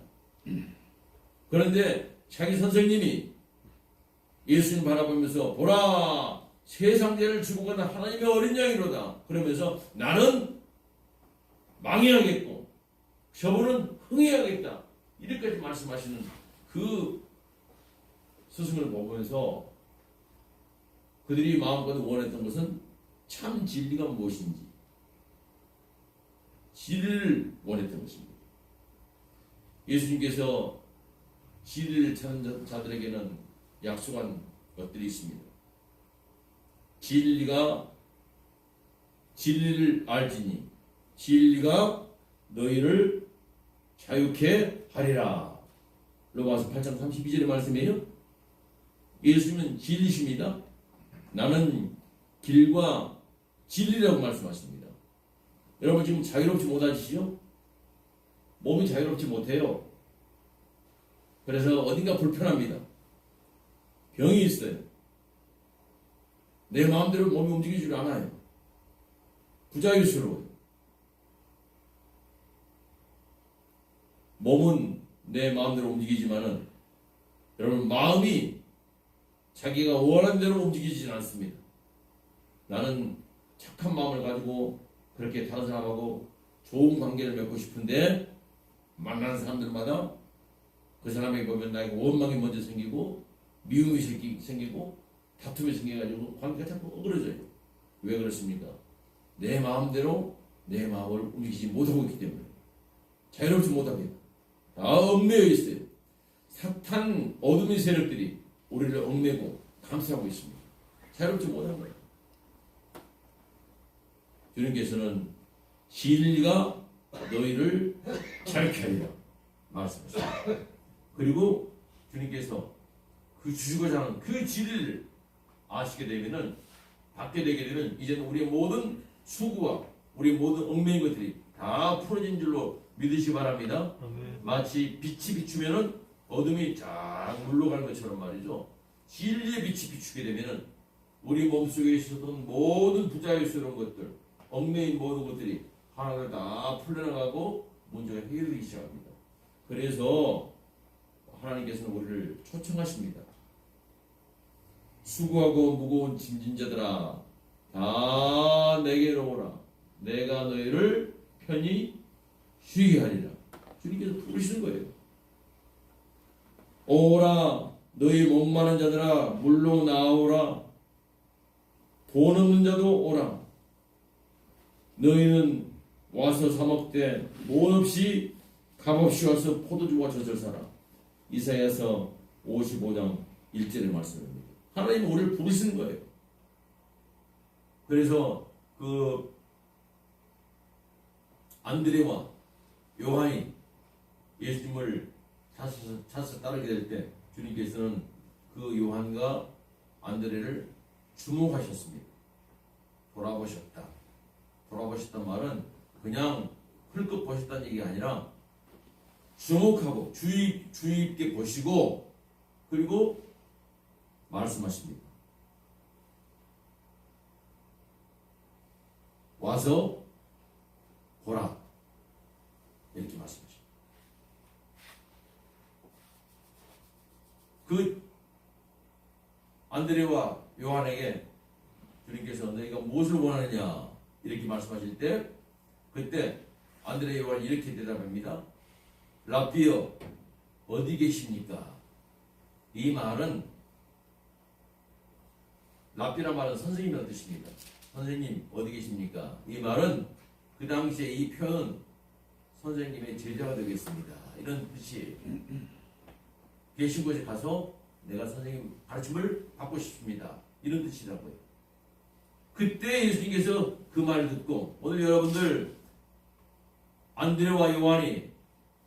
그런데 자기 선생님이 예수님 바라보면서 보라 세상 죄를 지고 가는 하나님의 어린 양이로다. 그러면서 나는 망해야겠고 저분은 흥해야겠다. 이렇게까지 말씀하시는 그 스승을 보면서 그들이 마음껏 원했던 것은 참 진리가 무엇인지 진리를 원했던 것입니다. 예수님께서 진리를 찾는 자들에게는 약속한 것들이 있습니다. 진리를 알지니 진리가 너희를 자유케 하리라. 로마서 8장 32절의 말씀이에요. 예수님은 진리십니다. 나는 길과 진리라고 말씀하십니다. 여러분 지금 자유롭지 못하시죠? 몸이 자유롭지 못해요. 그래서 어딘가 불편합니다. 병이 있어요. 내 마음대로 몸이 움직이지 않아요. 부자유스러워요. 몸은 내 마음대로 움직이지만은 여러분 마음이 자기가 원하는 대로 움직이지는 않습니다. 나는 착한 마음을 가지고 그렇게 다른 사람하고 좋은 관계를 맺고 싶은데 만나는 사람들마다 그 사람에게 보면 나에게 원망이 먼저 생기고 미움이 생기고 다툼이 생겨가지고 관계가 자꾸 어그러져요. 왜 그렇습니까? 내 마음대로 내 마음을 움직이지 못하고 있기 때문에 자유롭지 못하게 다 얽매여 있어요. 사탄 어둠의 세력들이 우리를 얽매고 감싸고 있습니다. 자유롭지 못한 거예요. 주님께서는 진리가 너희를 자유케 하리라 말씀하셨습니다. 그리고 주님께서 그 주시고자 하는 그 진리를 아시게 되면은 받게 되게 되면 이제는 우리의 모든 수고와 우리의 모든 얽매인 것들이 다 풀어진 줄로 믿으시 바랍니다. 마치 빛이 비추면은 어둠이 쫙 물러가는 것처럼 말이죠. 진리의 빛이 비추게 되면은 우리 몸속에 있었던 모든 부자유스러운 것들, 얽매인 모든 것들이 하나를 다 풀려나가고 문제가 해결되기 시작합니다. 그래서 하나님께서는 우리를 초청하십니다. 수고하고 무거운 짐진 자들아 다 내게로 오라. 내가 너희를 편히 쉬게 하리라. 주님께서 부르시는 거예요. 오라 너희 목마른 자들아 물로 나오라. 돈 없는 자도 오라. 너희는 와서 사 먹되 돈 없이 값없이 와서 포도주와 젖을 사라. 이사야서 55장 1절의 말씀입니다. 하나님은 우리를 부르시는 거예요. 그래서 그 안드레와 요한이 예수님을 찾아서 따르게 될 때 주님께서는 그 요한과 안드레를 주목하셨습니다. 돌아보셨다. 돌아보셨단 말은 그냥 흘끗 보셨다는 얘기가 아니라 주목하고 주의 있게 보시고 그리고 말씀하십니다. 와서 보라 이렇게 말씀하십니다. 그 안드레와 요한에게 주님께서 너희가 무엇을 원하느냐 이렇게 말씀하실 때 그때 안드레 요한이 이렇게 대답합니다. 라비어 어디 계십니까? 이 말은 라비란 말은 선생님이라는 뜻입니다. 선생님 어디 계십니까? 이 말은 그 당시에 이 표현은 선생님의 제자가 되겠습니다. 이런 뜻이 계신 곳에 가서 내가 선생님 가르침을 받고 싶습니다. 이런 뜻이라고요. 그때 예수님께서 그 말을 듣고 오늘 여러분들 안드레와 요한이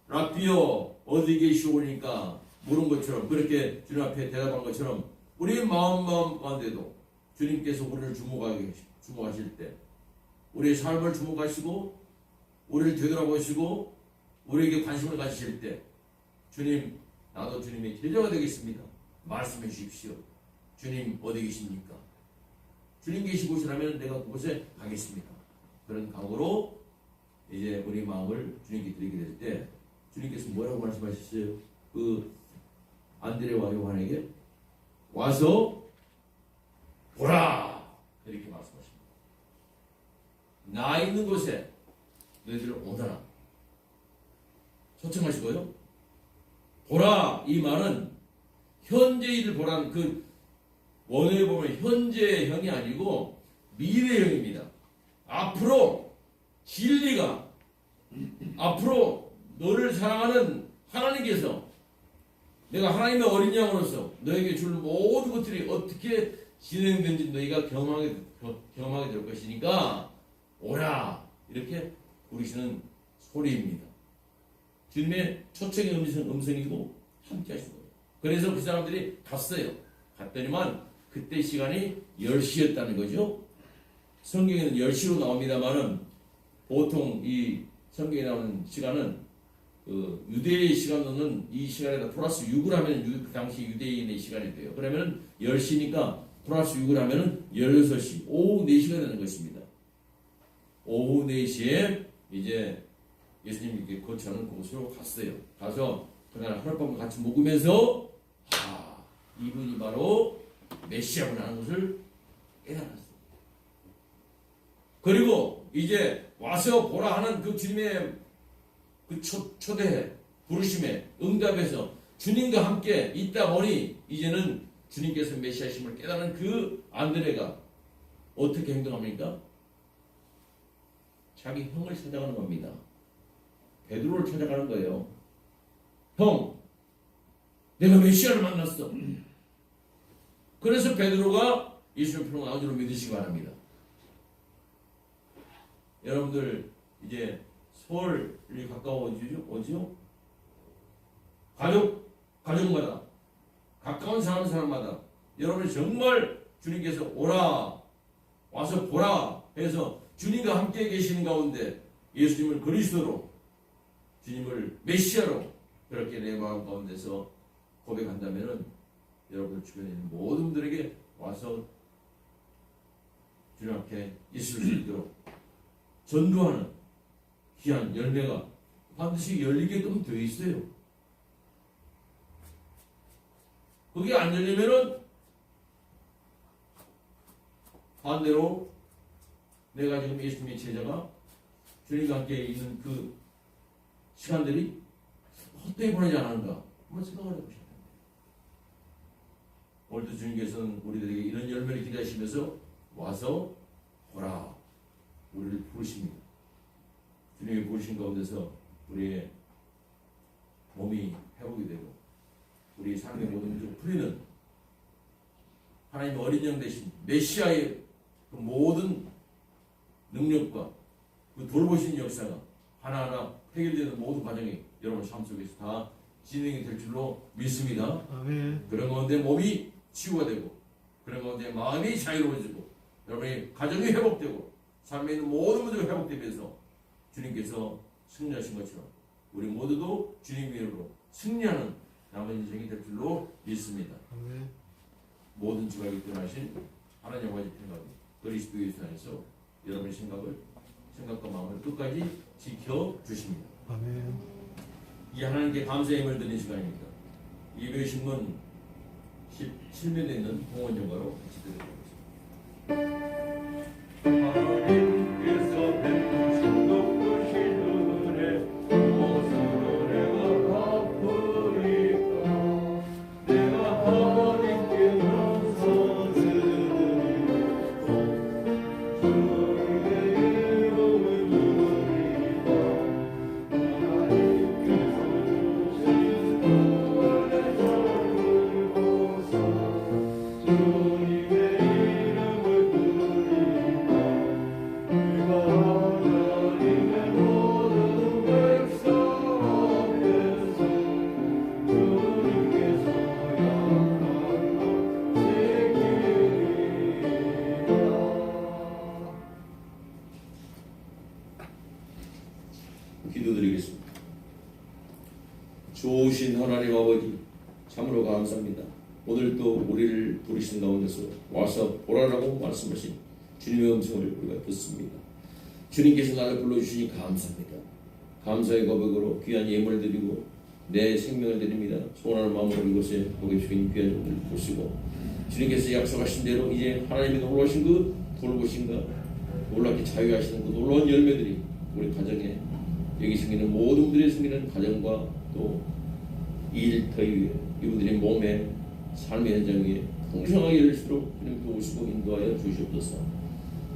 라비어 어디 계시오니까 물은 것처럼 그렇게 주님 앞에 대답한 것처럼 우리 마음 가운데도 주님께서 우리를 주목하실 때 우리의 삶을 주목하시고 우리를 되돌아보시고 우리에게 관심을 가지실 때 주님 나도 주님의 제자가 되겠습니다. 말씀해 주십시오. 주님 어디 계십니까? 주님 계신 곳이라면 내가 그곳에 가겠습니다. 그런 각오로 이제 우리 마음을 주님께 드리게 될 때 주님께서 뭐라고 말씀하셨어요? 그 안드레와 요한에게 와서 보라 이렇게 말씀하십니다. 나 있는 곳에 너희들 오너라 초청하시고요. 보라 이 말은 현재일을 보라는 그 원어에 보면 현재형이 아니고 미래형입니다. 앞으로 진리가 앞으로 너를 사랑하는 하나님께서 내가 하나님의 어린 양으로서 너에게 줄 모든 것들이 어떻게 진행된지 너희가 경험하게 될 것이니까 오라 이렇게 부르시는 소리입니다. 주님의 초청의 음성이고 함께 하신 거예요. 그래서 그 사람들이 갔어요. 갔더니만 그때 시간이 10시였다는 거죠. 성경에는 10시로 나옵니다만은 보통 이 성경에 나오는 시간은 그 유대의 시간으로는 이 시간에다 플러스 6을 하면 그 당시 유대인의 시간이 돼요. 그러면 10시니까 플러스 6을 하면 16시, 오후 4시가 되는 것입니다. 오후 4시에 이제 예수님이 거처하는 곳으로 갔어요. 가서 그날 하룻밤을 같이 묵으면서 이분이 바로 메시아구나 하는 것을 깨달았어요. 그리고 이제 와서 보라 하는 그 주님의 그 초대해 부르심에 응답해서 주님과 함께 있다 보니 이제는 주님께서 메시아심을 깨달은 그 안드레가 어떻게 행동합니까? 자기 형을 찾아가는 겁니다. 베드로를 찾아가는 거예요. 형, 내가 메시아를 만났어. 그래서 베드로가 예수를 필요한 아우지로 믿으시기 바랍니다. 여러분들 이제 설이 가까워지죠? 가족마다 가까운 사람마다 여러분이 정말 주님께서 오라 와서 보라 해서 주님과 함께 계시는 가운데 예수님을 그리스도로 주님을 메시아로 그렇게 내 마음 가운데서 고백한다면은 여러분 주변에 있는 모든 분들에게 와서 주님 앞에 있을 수 있도록 전도하는 귀한 열매가 반드시 열리게끔 되어 있어요. 그게 안 열리면은 반대로 내가 지금 예수님의 제자가 주님과 함께 있는 그 시간들이 헛되이 보내지 않았는가 한번 생각을 해보셔야 됩니다. 오늘도 주님께서는 우리들에게 이런 열매를 기대하시면서 와서 보라 우리를 부르십니다. 주님이 부르신 가운데서 우리의 몸이 회복이 되고 우리 삶의 모든 문제를 풀리는 하나님의 어린 양 되신 메시아의 그 모든 능력과 그 돌보신 역사가 하나하나 해결되는 모든 과정이 여러분 삶 속에서 다 진행이 될 줄로 믿습니다. 아멘. 그런 가운데 몸이 치유가 되고 그런 가운데 마음이 자유로워지고 여러분의 가정이 회복되고 삶에 있는 모든 문제가 회복되면서 주님께서 승리하신 것처럼 우리 모두도 주님 이름으로 승리하는 남은 인생이 될 줄로 믿습니다. 아멘. 모든 지각이 떠나신 하나님과 집행하고 그리스도 예수 안에서 여러분의 생각과 마음을 끝까지 지켜주십니다. 아멘. 이 하나님께 감사의 힘을 드리는 시간입니다. 예배신문 17면에 있는 봉헌 연가로 같이 드리겠습니다. 하나님께서 베푸신 높으신 은혜 무엇으로 내가 갚으리까. 내가 하나님께 감사 드리고 주의 이름을 부르리까. 하나님께서 주신 은혜 잡으고서 주님의 이름을 부르리까. 내가 하나님의 모든 백성 앞에서 주님께서 약한 것 지키리라. 기도드리겠습니다. 좋으신 하나님 아버지 참으로 감사합니다. 오늘 또 우리를 부르신 가운데서 와서 보라라고 말씀하신 주님의 음성을 우리가 듣습니다. 주님께서 나를 불러주시니 감사합니다. 감사의 고백으로 귀한 예물을 드리고 내 생명을 드립니다. 소원하는 마음으로 이곳에 보게 주신 귀한 종들 보시고 주님께서 약속하신 대로 이제 하나님이 놀라신 그 돌보신가 놀랍게 자유하시는 그 놀라운 열매들이 우리 가정에 여기 생기는 모든 분들이 생기는 가정과 또 일터 위에 이분들의 몸에 삶의 현장 위에 풍성하게 열릴수록 주님 도우시고 인도하여 주시옵소서.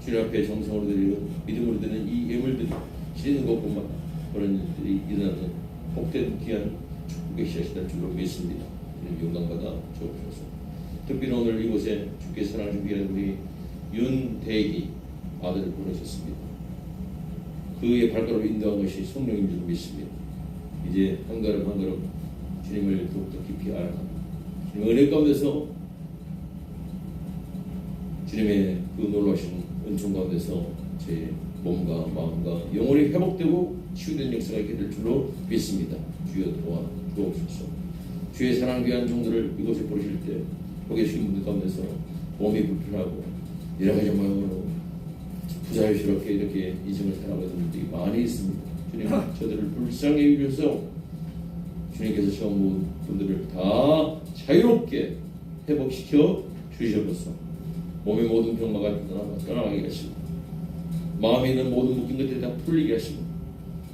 주님 앞에 정성으로 드리는 믿음으로 드리는 이 예물들이 지리는 것뿐만 그런 일들이 일어나는 복된 귀한 축복의 씨앗이될 줄로 믿습니다. 주님 영광받아 주옵소서. 특별히 오늘 이곳에 주께 사랑을 준비한 우리 윤대희 아들을 보내셨습니다. 그의 발걸음을 인도한 것이 성령인 줄 믿습니다. 이제 한 걸음 한 걸음 주님을 더욱더 깊이 알아가고 주님의 은혜 가운데서 주님의 그 놀라신 은총 가운데서 제 몸과 마음과 영혼이 회복되고 치유된 역사가 있게 될 줄로 믿습니다. 주여 도와 주옵소서. 주의 사랑 귀한 종들을 이곳에 부르실 때 거기 계신 분들 가운데서 몸이 불편하고 여러 가지 모양으로 부자유스럽게 이렇게 이승을 살아가는 분들이 많이 있습니다. 주님 저들을 불쌍히 여기셔서 주님께서 처음 모은 분들을 다 자유롭게 회복시켜 주시옵소서. 몸의 모든 병마가 떠나가게 하시고 마음에 있는 모든 묶인 것들이 다 풀리게 하시고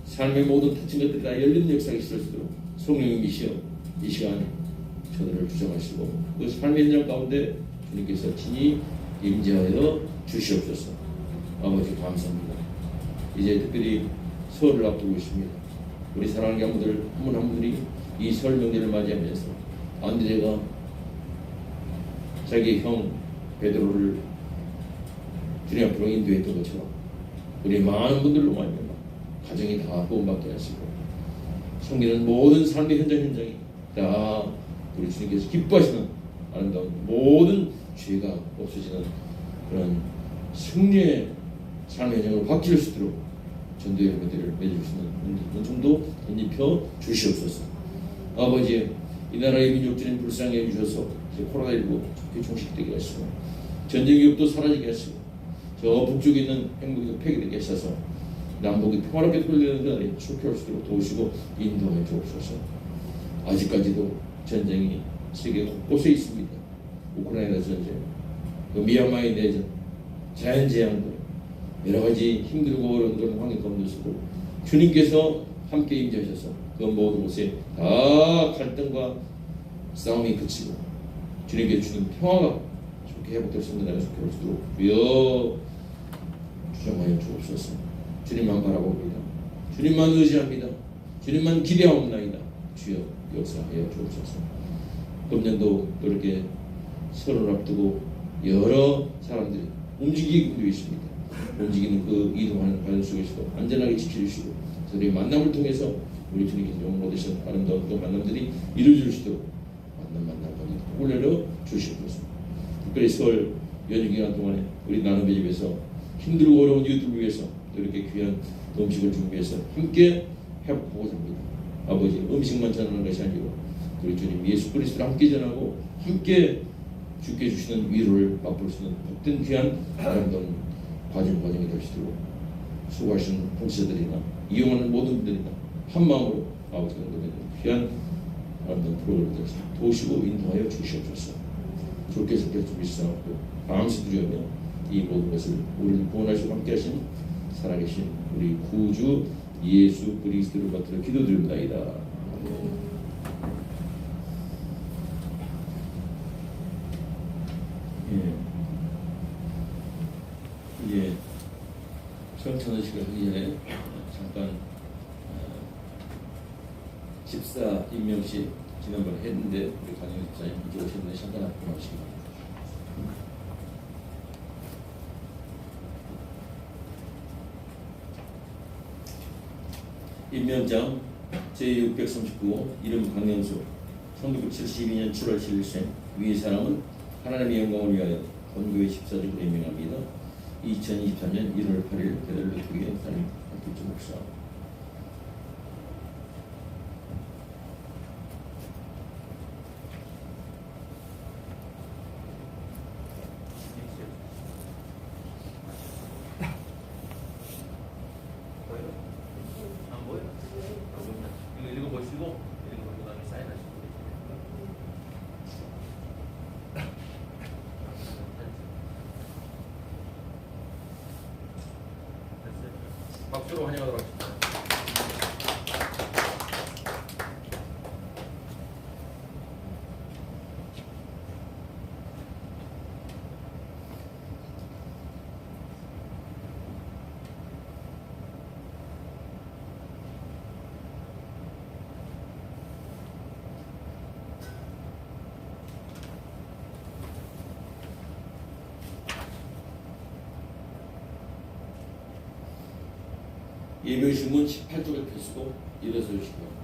삶의 모든 다친 것들이 다 열리는 역사가 있을 수 있도록 성령님이시여 이 시간 저들을 주장하시고 그 삶의 현장 가운데 주님께서 친히 임재하여 주시옵소서. 아버지 감사합니다. 이제 특별히 설을 앞두고 있습니다. 우리 사랑하는 양분들 한 분 한 분들이 이 설 명절을 맞이하면서 안드레가 자기 형 베드로를 주님 앞으로 인도했던 것처럼 우리 많은 분들로 말미암아 가정이 다 구원받게 하시고 섬기는 모든 삶의 현장이 다 우리 주님께서 기뻐하시는 아름다운 모든 죄가 없어지는 그런 승리의 삶의 현장으로 바뀔 수 있도록 전도의 열매들을 맺어주시는 은총도 덧입혀 주시옵소서. 아버지 이 나라의 민족들은 불쌍히 해주셔서 코로나19 좋게 종식되게 하시고 전쟁 위협도 사라지게 하시고 저 북쪽에 있는 행복이 폐기되게 하셔서 남북이 평화롭게 돌리는 날이 축복할 수 있도록 도우시고 인도해 주옵소서. 아직까지도 전쟁이 세계 곳곳에 있습니다. 우크라이나 전쟁, 또 미얀마의 내전, 자연재앙들, 여러 가지 힘들고 어려운 그런 환경 가운데서도 주님께서 함께 임재하셔서 그 모든 곳에 다 갈등과 싸움이 그치고 주님께 주는 평화가 좋게 회복될 수 있는 날에 속해 올 수 있도록 주여 주장하여 주옵소서. 주님만 바라봅니다. 주님만 의지합니다. 주님만 기대하옵나이다. 주여 역사하여 주옵소서. 금년도 또 이렇게 설을 앞두고 여러 사람들이 움직이고 있습니다. 움직이는 그 이동하는 과정 속에서도 안전하게 지켜주시고 저희 만남을 통해서 우리 주님께서 영광 얻으신 아름다운 그 만남들이 이루어질 수 있도록 만남 올려 주시옵소서. 특별히 설 연휴 기간 동안에 우리 나눔의 집에서 힘들고 어려운 이웃들을 위해서 이렇게 귀한 음식을 준비해서 함께 회복하고자 합니다. 아버지 음식만 전하는 것이 아니고 우리 주님 예수 그리스도를 함께 전하고 함께 주께 주시는 위로를 맛볼 수 있는 복된 귀한 아름다운 과정이 될 수 있도록 수고하시는 봉사들이나 이용하는 모든 분들이나 한 마음으로 아버지가 노래하는 귀한 아름다운 프로그램을 도우시고 인도하여 주시옵소서. 주께서 준비시사하고 감사 드리며 이 모든 것을 우리를 구원하시고 함께하신 살아계신 우리 구주 예수 그리스도를 받들어 기도드립니다. 이제 성찬의식을 하기 전에 잠깐 집사 임명식 지난번에 했는데 우리 강영 집사님 이제 오셨는데 잠깐 앞으로 나오시기 바랍니다. 임명장 제639 이름 강영수 1972년 7월 7일생 위의 사람은 하나님의 영광을 위하여 본교회 집사직으로 임명합니다. 2023년 1월 8일 베들레헴교회 담임 박필주 목사. 안 보여? 이거 읽어보시고 그 다음에 사인하시고 박수로 환영하도록 하겠습니다. 예배신문 18쪽을 펴시고 일어서 주시고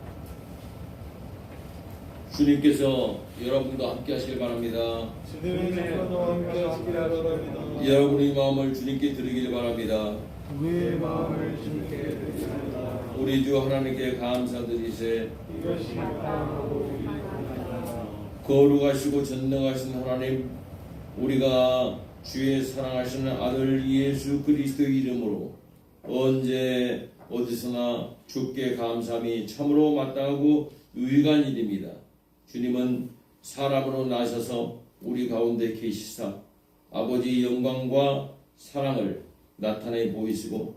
주님께서 여러분과 함께 하시길 바랍니다. 주님께서도 함께 하시기를 바랍니다. 여러분의 마음을 주님께 드리길 바랍니다. 우리의 마음을 주님께 드립니다. 우리 주 하나님께 감사드리세. 이것이 마땅하고 유익합니다. 거룩하시고 전능하신 하나님, 우리가 주의 사랑하시는 아들 예수 그리스도의 이름으로 언제 어디서나 주께 감사함이 참으로 마땅하고 유익한 일입니다. 주님은 사람으로 나셔서 우리 가운데 계시사 아버지의 영광과 사랑을 나타내 보이시고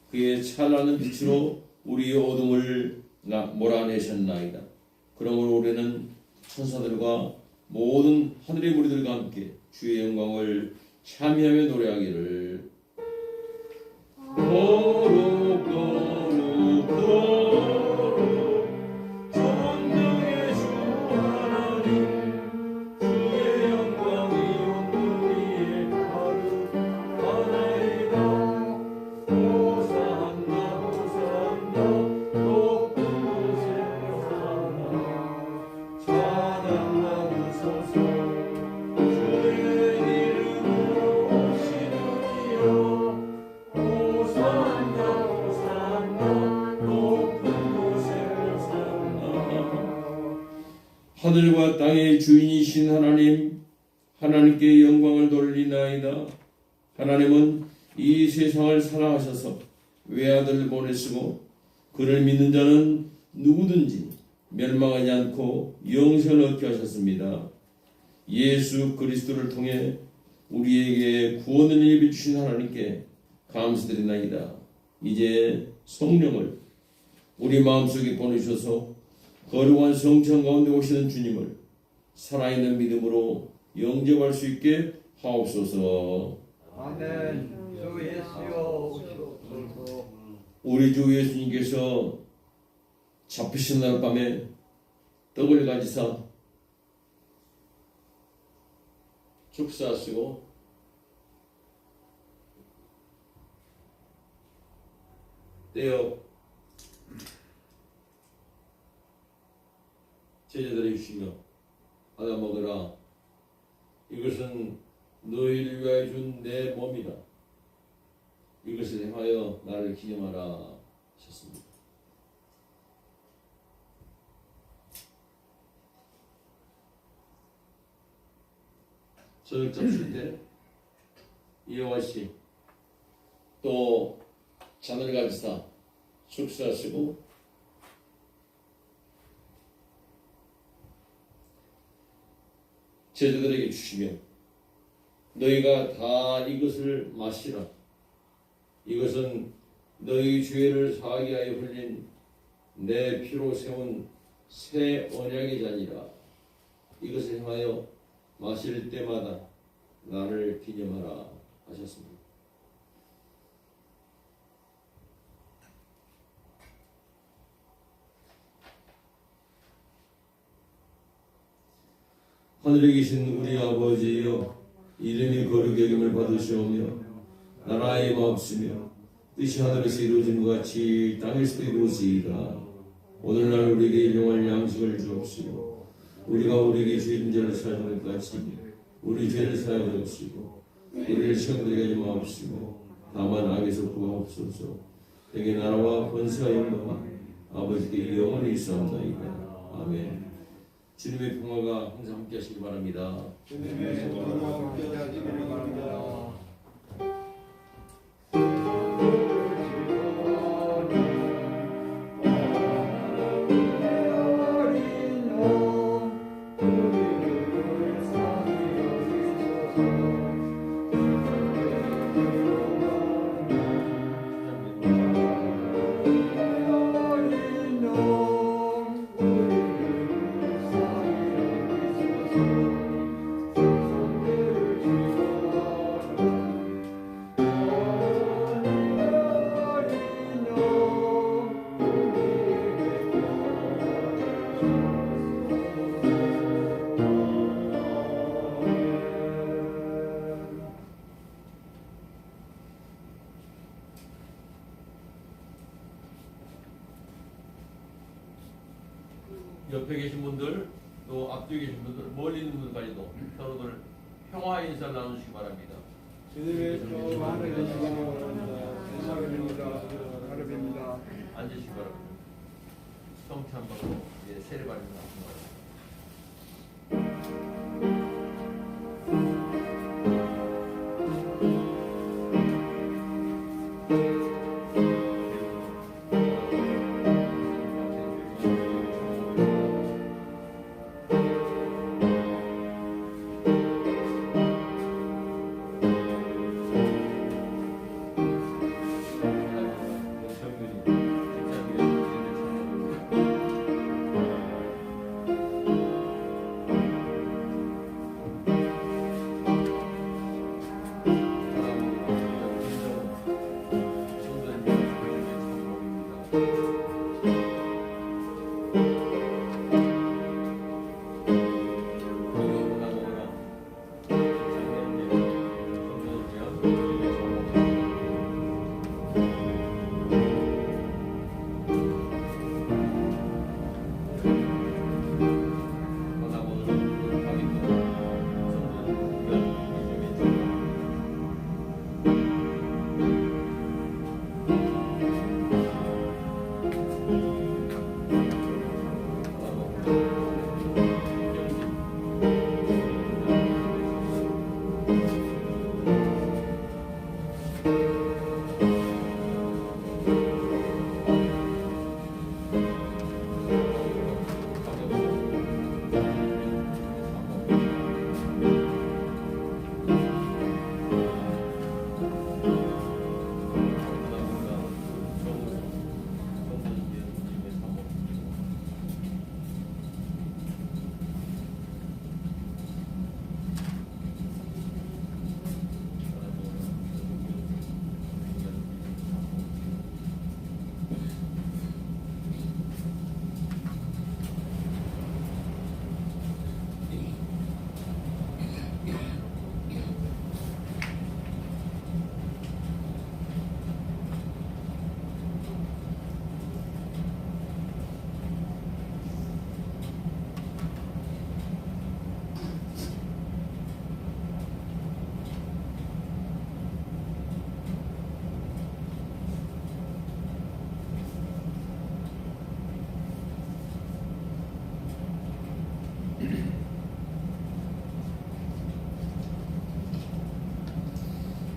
그의 찬란한 빛으로 우리의 어둠을 몰아내셨나이다. 그러므로 우리는 천사들과 모든 하늘의 무리들과 함께 주의 영광을 참여하며 노래하기를 거룩 거룩 거룩 전능의 주 하나님 주의 영광이 온 위에 가득하나이다. 호산나 호산나 높은 곳에 호산나 찬양하소서. 주의 이름으로 오시는 이여 하늘과 땅의 주인이신 하나님, 하나님께 영광을 돌리나이다. 하나님은 이 세상을 사랑하셔서 외아들을 보내시고 그를 믿는 자는 누구든지 멸망하지 않고 영생을 얻게 하셨습니다. 예수 그리스도를 통해 우리에게 구원을 예비해 주신 하나님께 감사드리나이다. 이제 성령을 우리 마음속에 보내주셔서 거룩한 성령 가운데 오시는 주님을 살아있는 믿음으로 영접할 수 있게 하옵소서. 아멘. 주 예수여 오시옵소서. 우리 주 예수님께서 잡히신 날 밤에 떡을 가지사 축사하시고 떼어 제자들에게 주시며 받아 먹으라. 이것은 너희를 위하여 준 내 몸이다. 이것을 행하여 나를 기념하라 하셨습니다. 저녁 잡술 때 이영화씨 또 잔을 가지사 축사하시고 제자들에게 주시며 너희가 다 이것을 마시라. 이것은 너희 죄를 사하게 하여 흘린 내 피로 세운 새 언약의 잔이라. 이것을 행하여 마실 때마다 나를 기념하라 하셨습니다. 하늘에 계신 우리 아버지여, 이름이 거룩히 여김을 받으시오며 나라의 마옵시며 뜻이 하늘에서 이루어진 것 같이 땅에서도 이루어지이다. 오늘날 우리에게 일용할 양식을 주옵시고 우리가 우리에게 죄진 자를 사하는 것 같이 우리 죄를 사하여 주옵시고 우리를 시험들게 하지 마옵시고 다만 악에서 구하옵소서. 내게 나라와 권세와 영광이 아버지께 영원히 있사옵나이다. 아멘. 주님의 평화가 항상 함께 하시기 바랍니다. 주님의 평화와 함께 하시기 바랍니다. 옆에 계신 분들, 또 앞뒤에 계신 분들, 멀리 있는 분들까지도 서로들 평화 인사를 나누시기 바랍니다. 주님의 평화를 주시기 바랍니다. 하늘입니다. 앉으시기 바랍니다. 성찬 받고 세례받습니다.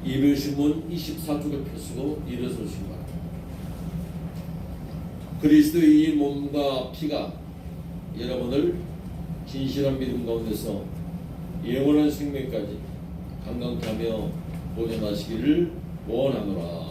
이별신문 24쪽을 펴시고 일어서시기 바랍니다. 그리스도의 이 몸과 피가 여러분을 진실한 믿음 가운데서 영원한 생명까지 강건케 하며 보존하시기를 원하노라.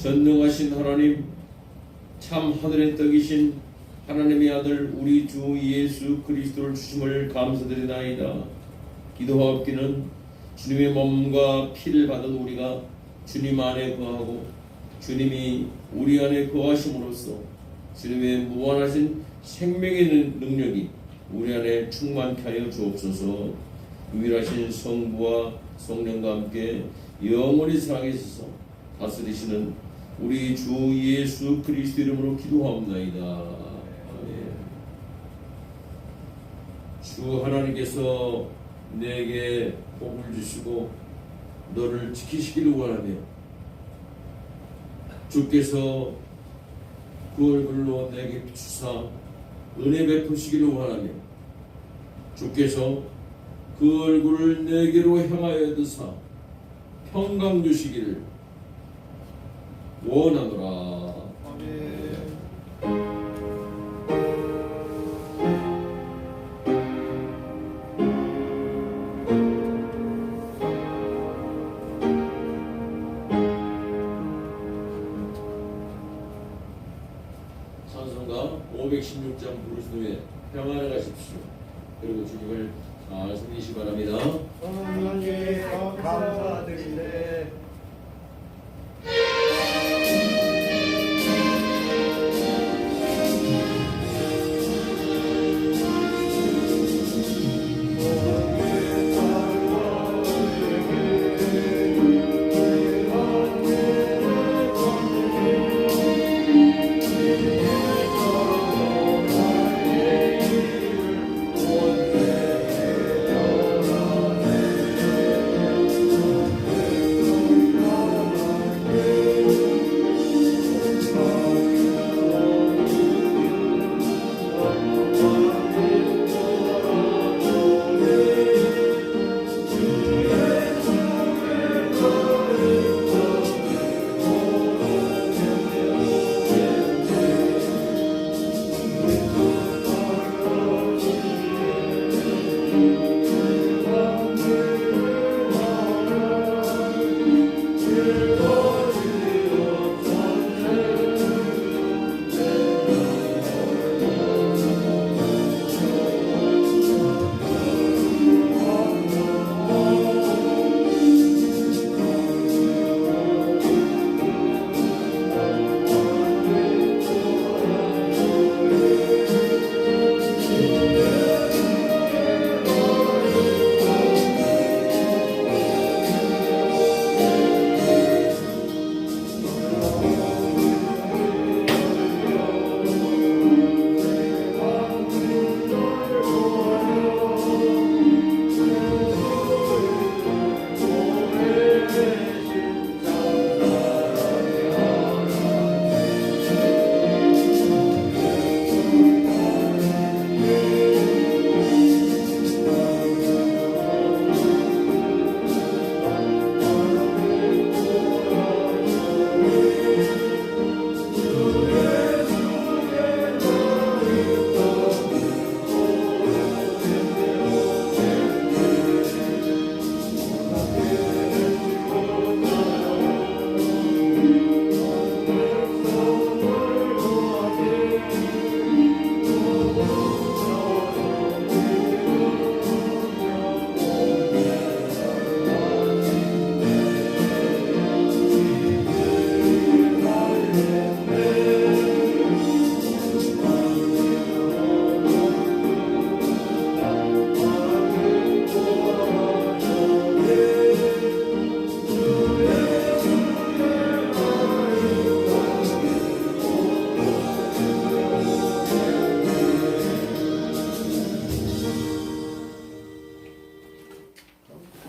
전능하신 하나님, 참 하늘의 떡이신 하나님의 아들 우리 주 예수 그리스도를 주심을 감사드리나이다. 기도하옵기는 주님의 몸과 피를 받은 우리가 주님 안에 거하고 주님이 우리 안에 거하심으로써 주님의 무한하신 생명의 능력이 우리 안에 충만케 하여 주옵소서. 유일하신 성부와 성령과 함께 영원히 살아계셔서 다스리시는 우리 주 예수 그리스도 이름으로 기도하옵나이다. 아멘. 주 하나님께서 내게 복을 주시고 너를 지키시기를 원하며 주께서 그 얼굴로 내게 비추사 은혜 베푸시기를 원하며 주께서 그 얼굴을 내게로 향하여 드사 평강 주시기를 원하노라. 찬송가 516장 부르신 후에 평안에 가십시오. 그리고 주님을 잘 섬기시기 바랍니다. 하나님 감사드리네.